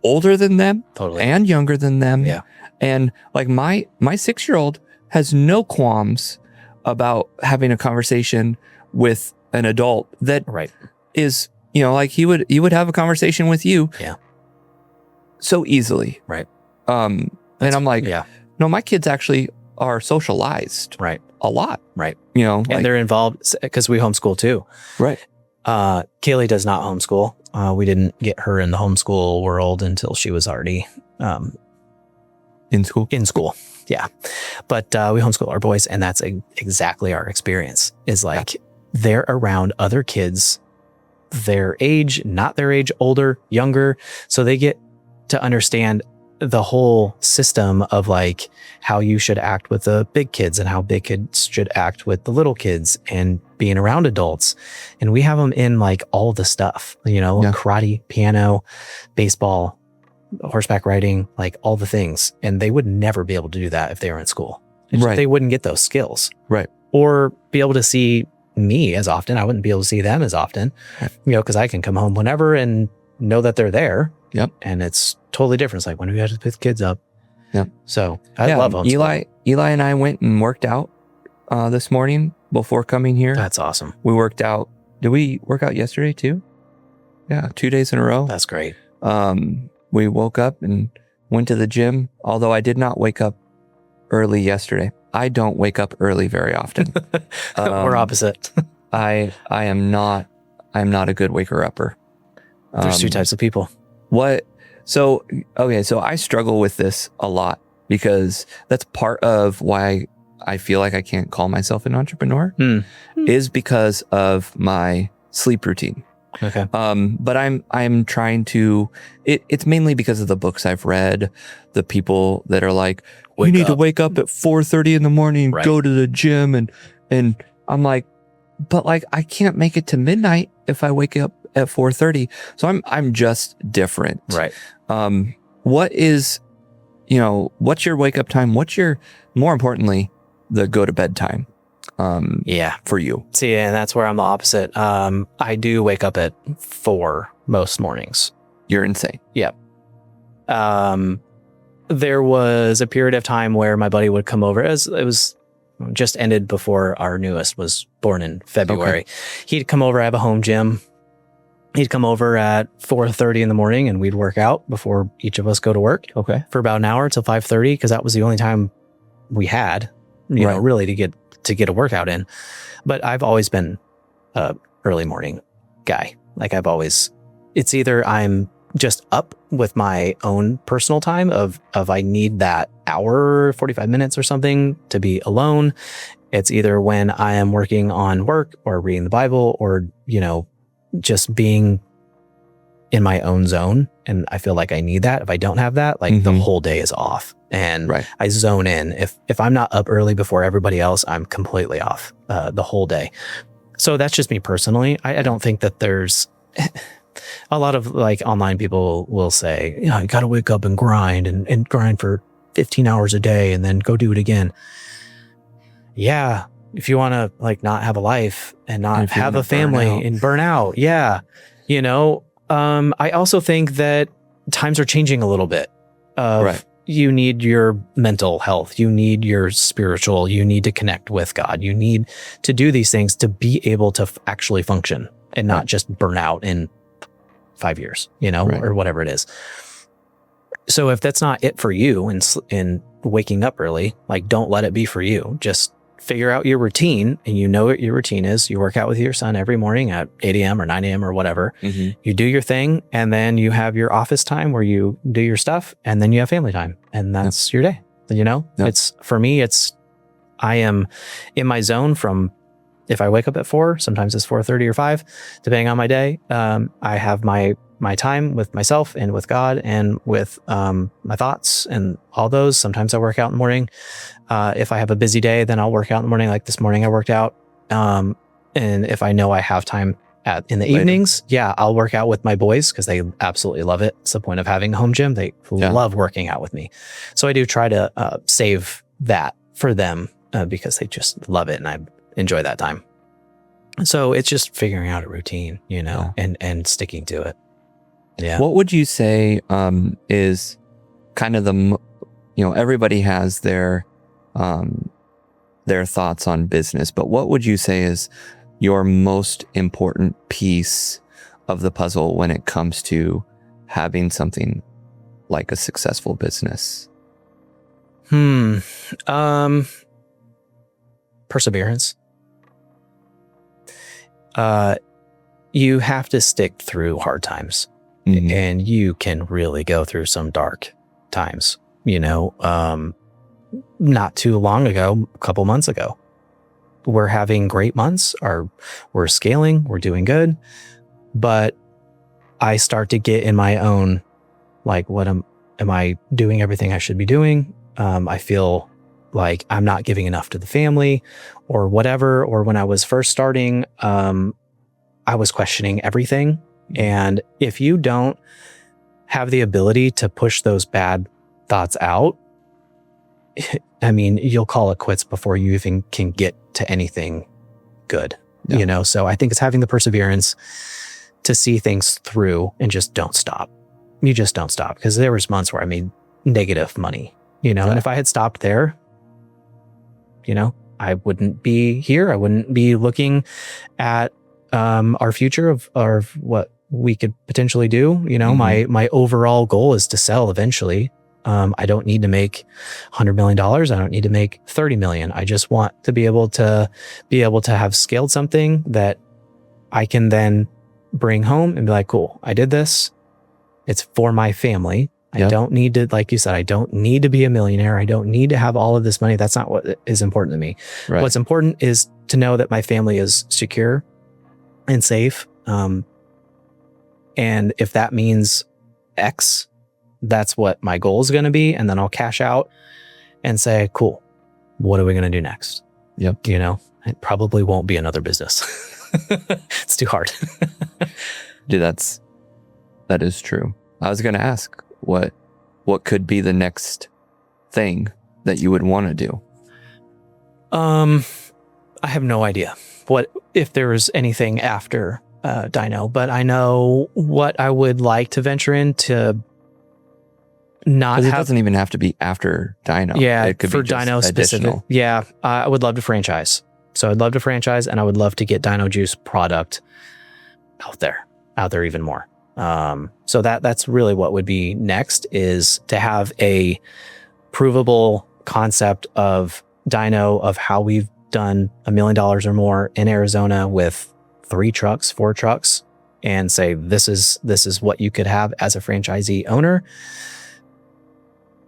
older than them, and younger than them. Yeah. And like my 6-year-old has no qualms about having a conversation with an adult that is, like he would have a conversation with you. Yeah. So easily. Right. And I'm like, no, my kids actually are socialized. Right. A lot. Right. And they're involved because we homeschool too. Right. Kaylee does not homeschool. We didn't get her in the homeschool world until she was already in school. Yeah. But we homeschool our boys, and that's exactly our experience is like they're around other kids their age, not their age, older, younger. So they get to understand the whole system of like how you should act with the big kids and how big kids should act with the little kids and being around adults. And we have them in like all the stuff, karate, piano, baseball, horseback riding, like all the things. And they would never be able to do that if they were in school. They wouldn't get those skills. Right. Or be able to see me as often. I wouldn't be able to see them as often, because I can come home whenever and know that they're there. Yep. And it's totally different. It's like when we had to pick the kids up. Yep. So I love homeschool. Eli and I went and worked out this morning before coming here. That's awesome. We worked out. Did we work out yesterday too? Yeah, 2 days in a row. That's great. We woke up and went to the gym, although I did not wake up early yesterday. I don't wake up early very often. We're opposite. I am not a good waker-upper. There's two types of people. So I struggle with this a lot because that's part of why I feel like I can't call myself an entrepreneur is because of my sleep routine. Okay. But I'm trying to, it's mainly because of the books I've read, the people that are like, you need to wake up at 4:30 in the morning, go to the gym. And I'm like, but like, I can't make it to midnight if I wake up at 4:30. So I'm just different. Right. What's your wake up time? What's your, more importantly, the go to bed time? For you. See, and that's where I'm the opposite. I do wake up at 4 most mornings. You're insane. Yep. There was a period of time where my buddy would come over, as it was just ended before our newest was born in February. Okay. He'd come over. I have a home gym. He'd come over at 4:30 in the morning and we'd work out before each of us go to work. Okay. For about an hour till 5:30, because that was the only time we had, you know, really to get a workout in. But I've always been a early morning guy. Like it's either I'm just up with my own personal time of I need that hour, 45 minutes or something to be alone. It's either when I am working on work or reading the Bible or, just being in my own zone. And I feel like I need that. If I don't have that, like the whole day is off and I zone in. If I'm not up early before everybody else, I'm completely off the whole day. So that's just me personally. I don't think that there's a lot of like online people will say, you got to wake up and grind and grind for 15 hours a day and then go do it again. Yeah. If you want to like not have a life and not have a family and burn out. Yeah. I also think that times are changing a little bit. You need your mental health. You need your spiritual. You need to connect with God. You need to do these things to be able to actually function and not just burn out in 5 years, or whatever it is. So if that's not it for you in waking up early, like don't let it be for you. Just figure out your routine, and what your routine is. You work out with your son every morning at 8 a.m. or 9 a.m. or whatever. You do your thing, and then you have your office time where you do your stuff, and then you have family time, and that's your day. It's for me, I am in my zone from if I wake up at 4, sometimes it's 4:30 or 5, depending on my day. I have my time with myself and with God and with my thoughts and all those. Sometimes I work out in the morning. If I have a busy day, then I'll work out in the morning. Like this morning I worked out. And if I know I have time in the evenings, I'll work out with my boys because they absolutely love it. It's the point of having a home gym. They love working out with me. So I do try to save that for them because they just love it and I enjoy that time. So it's just figuring out a routine, and sticking to it. Yeah. What would you say is kind of everybody has their thoughts on business, but what would you say is your most important piece of the puzzle when it comes to having something like a successful business? Perseverance. You have to stick through hard times. And you can really go through some dark times, not too long ago, a couple months ago, we're having great months, we're scaling, we're doing good, but I start to get in my own, like, am I doing everything I should be doing? I feel like I'm not giving enough to the family or whatever. Or when I was first starting, I was questioning everything. And if you don't have the ability to push those bad thoughts out, I mean, you'll call it quits before you even can get to anything good, So I think it's having the perseverance to see things through and just don't stop. You just don't stop, because there was months where I made negative money, and if I had stopped there, I wouldn't be here. I wouldn't be looking at our future of what we could potentially do. You know, my overall goal is to sell eventually. I don't need to make $100 million. I don't need to make 30 million. I just want to be able to have scaled something that I can then bring home and be like, cool, I did this. It's for my family. I don't need to, like you said, I don't need to be a millionaire. I don't need to have all of this money. That's not what is important to me. Right. What's important is to know that my family is secure and safe. And if that means X, that's what my goal is going to be. And then I'll cash out and say, cool, what are we going to do next? Yep. You know, it probably won't be another business. It's too hard. Dude, that is true. I was going to ask what could be the next thing that you would want to do? I have no idea what, if there is anything after Dino, but I know what I would like to venture into. Not it doesn't even have to be after Dino. Yeah, it could for be just Dino specific. additional. Yeah, I would love to franchise. So I'd love to franchise, and I would love to get Dino Juice product out there even more. So that's really what would be next, is to have a provable concept of Dino, of how we've done $1 million or more in Arizona with 3 trucks, 4 trucks, and say, this is what you could have as a franchisee owner.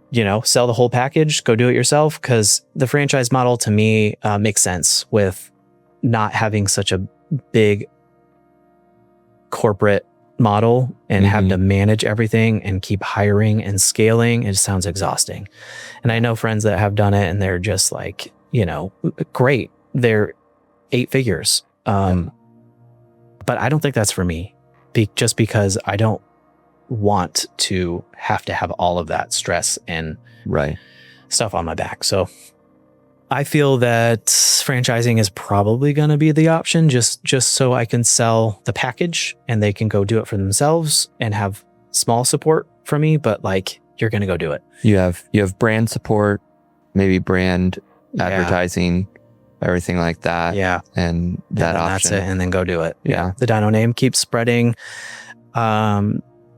You know, sell the whole package, go do it yourself. Because the franchise model to me makes sense with not having such a big corporate model and having to manage everything and keep hiring and scaling. It just sounds exhausting. And I know friends that have done it and they're just like, you know, great. They're 8 figures. But I don't think that's for me, just because I don't want to have all of that stress and stuff on my back. So I feel that franchising is probably going to be the option, just so I can sell the package and they can go do it for themselves and have small support from me. But like, you're going to go do it. You have brand support, maybe brand advertising, everything like that. Yeah. And that option. That's it. And then go do it. Yeah. The Dino name keeps spreading.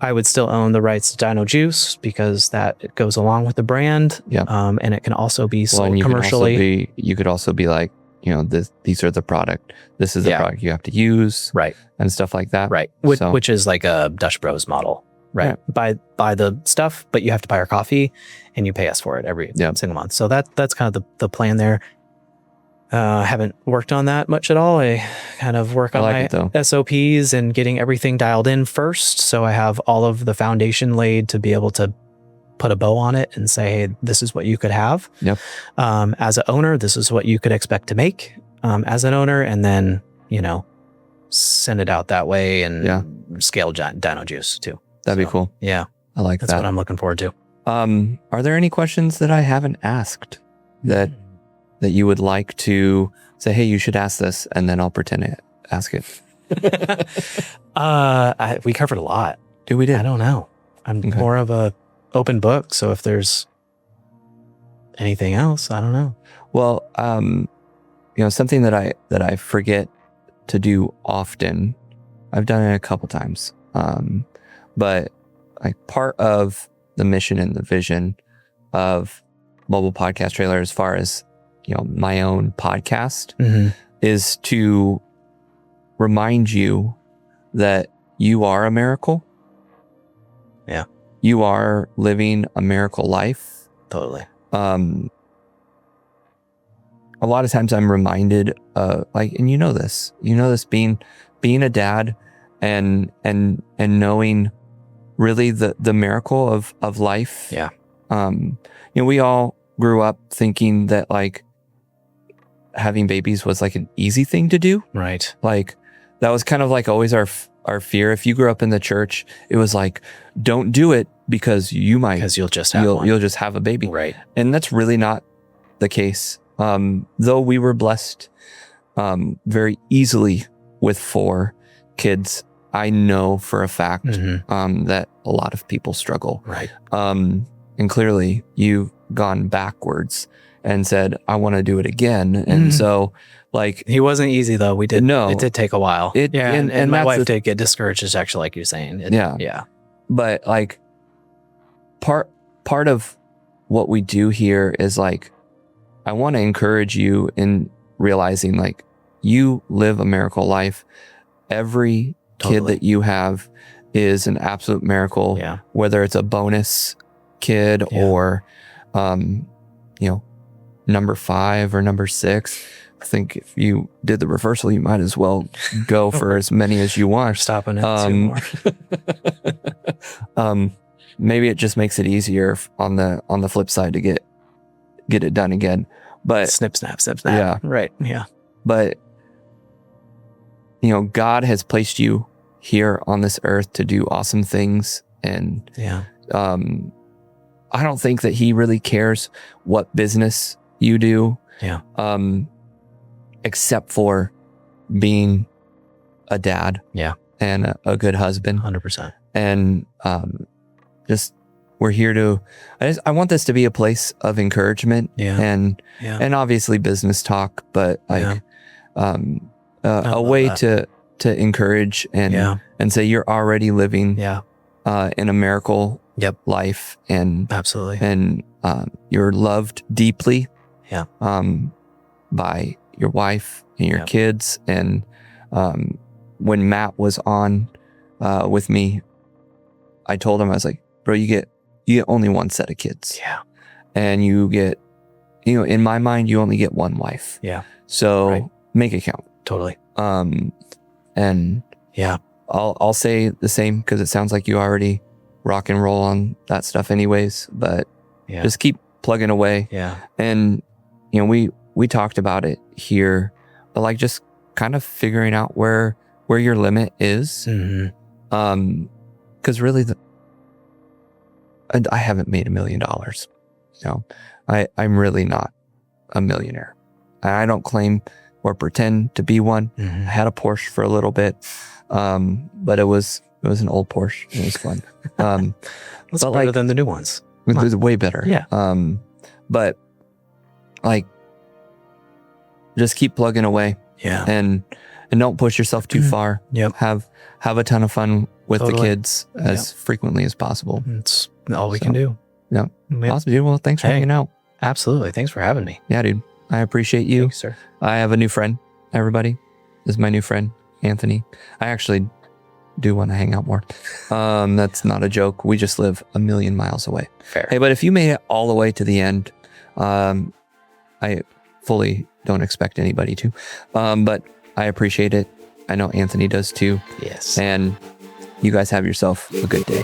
I would still own the rights to Dino Juice because that goes along with the brand. Yeah. And it can also be sold commercially. You could also be like, you know, these are the product. This is the product you have to use. Right. And stuff like that. Right. Which is like a Dutch Bros model. Right. Buy the stuff, but you have to buy our coffee and you pay us for it every single month. So that's kind of the plan there. Haven't worked on that much at all. I kind of work on my SOPs and getting everything dialed in first. So I have all of the foundation laid to be able to put a bow on it and say, hey, this is what you could have. Yep. As an owner, this is what you could expect to make as an owner. And then, you know, send it out that way and scale Dino Juice too. That'd be cool. Yeah. I like that. That's what I'm looking forward to. Are there any questions that I haven't asked that you would like to say, hey, you should ask this, and then I'll pretend to ask it? We covered a lot. We did. I don't know. I'm more of a open book. So if there's anything else, I don't know. Well, you know, something that I forget to do often, I've done it a couple times. But like part of the mission and the vision of Mobile Podcast Trailer, as far as, you know, my own podcast, is to remind you that you are a miracle. Yeah. You are living a miracle life. Totally. A lot of times I'm reminded, like, and you know this being a dad and knowing really the miracle of life. Yeah. You know, we all grew up thinking that like having babies was like an easy thing to do. Right. Like that was kind of like always our fear. If you grew up in the church, it was like, don't do it because you'll just have a baby. Right. And that's really not the case. Though we were blessed very easily with 4 kids, I know for a fact that a lot of people struggle. Right. And clearly you've gone backwards and said, I want to do it again. And so like, he wasn't easy though. It did take a while. And my wife did get discouraged, is actually like you're saying. Yeah. But like part of what we do here is like, I want to encourage you in realizing like you live a miracle life. Every kid that you have is an absolute miracle, whether it's a bonus kid or, number 5 or number 6. I think if you did the reversal, you might as well go for as many as you want. Stopping at 2 more. Maybe it just makes it easier on the flip side to get it done again. But snip, snap. Yeah. Right. Yeah. But God has placed you here on this earth to do awesome things. And I don't think that he really cares what business you do. Yeah. Except for being a dad. Yeah. And a good husband. 100%. And just we're here to. I want this to be a place of encouragement. Yeah. And obviously business talk, but like a way to encourage and say you're already living in a miracle life, and absolutely, and you're loved deeply by your wife and your kids. And when Matt was on with me, I told him, I was like, bro, you get only one set of kids. Yeah. And you get, in my mind, you only get one wife. Yeah. So make it count. Totally. And I'll say the same, because it sounds like you already rock and roll on that stuff anyways, but just keep plugging away. Yeah. And, we talked about it here, but like just kind of figuring out where your limit is. Mm-hmm. Cause really I haven't made $1 million. I'm really not a millionaire. I don't claim or pretend to be one. Mm-hmm. I had a Porsche for a little bit. But it was an old Porsche. It was fun. It's better than the new ones. It was way better. Yeah. But like, just keep plugging away. Yeah. And don't push yourself too far. Yep. Have a ton of fun with the kids as frequently as possible. It's all we can do. Yeah. Awesome, dude. Well, thanks for hanging out. Absolutely. Thanks for having me. Yeah, dude. I appreciate you. Thanks, sir. I have a new friend, everybody. This is my new friend, Anthony. I actually do want to hang out more. That's not a joke. We just live 1 million miles away. Fair. Hey, but if you made it all the way to the end, I fully don't expect anybody to. But I appreciate it. I know Anthony does too. Yes. And you guys have yourself a good day.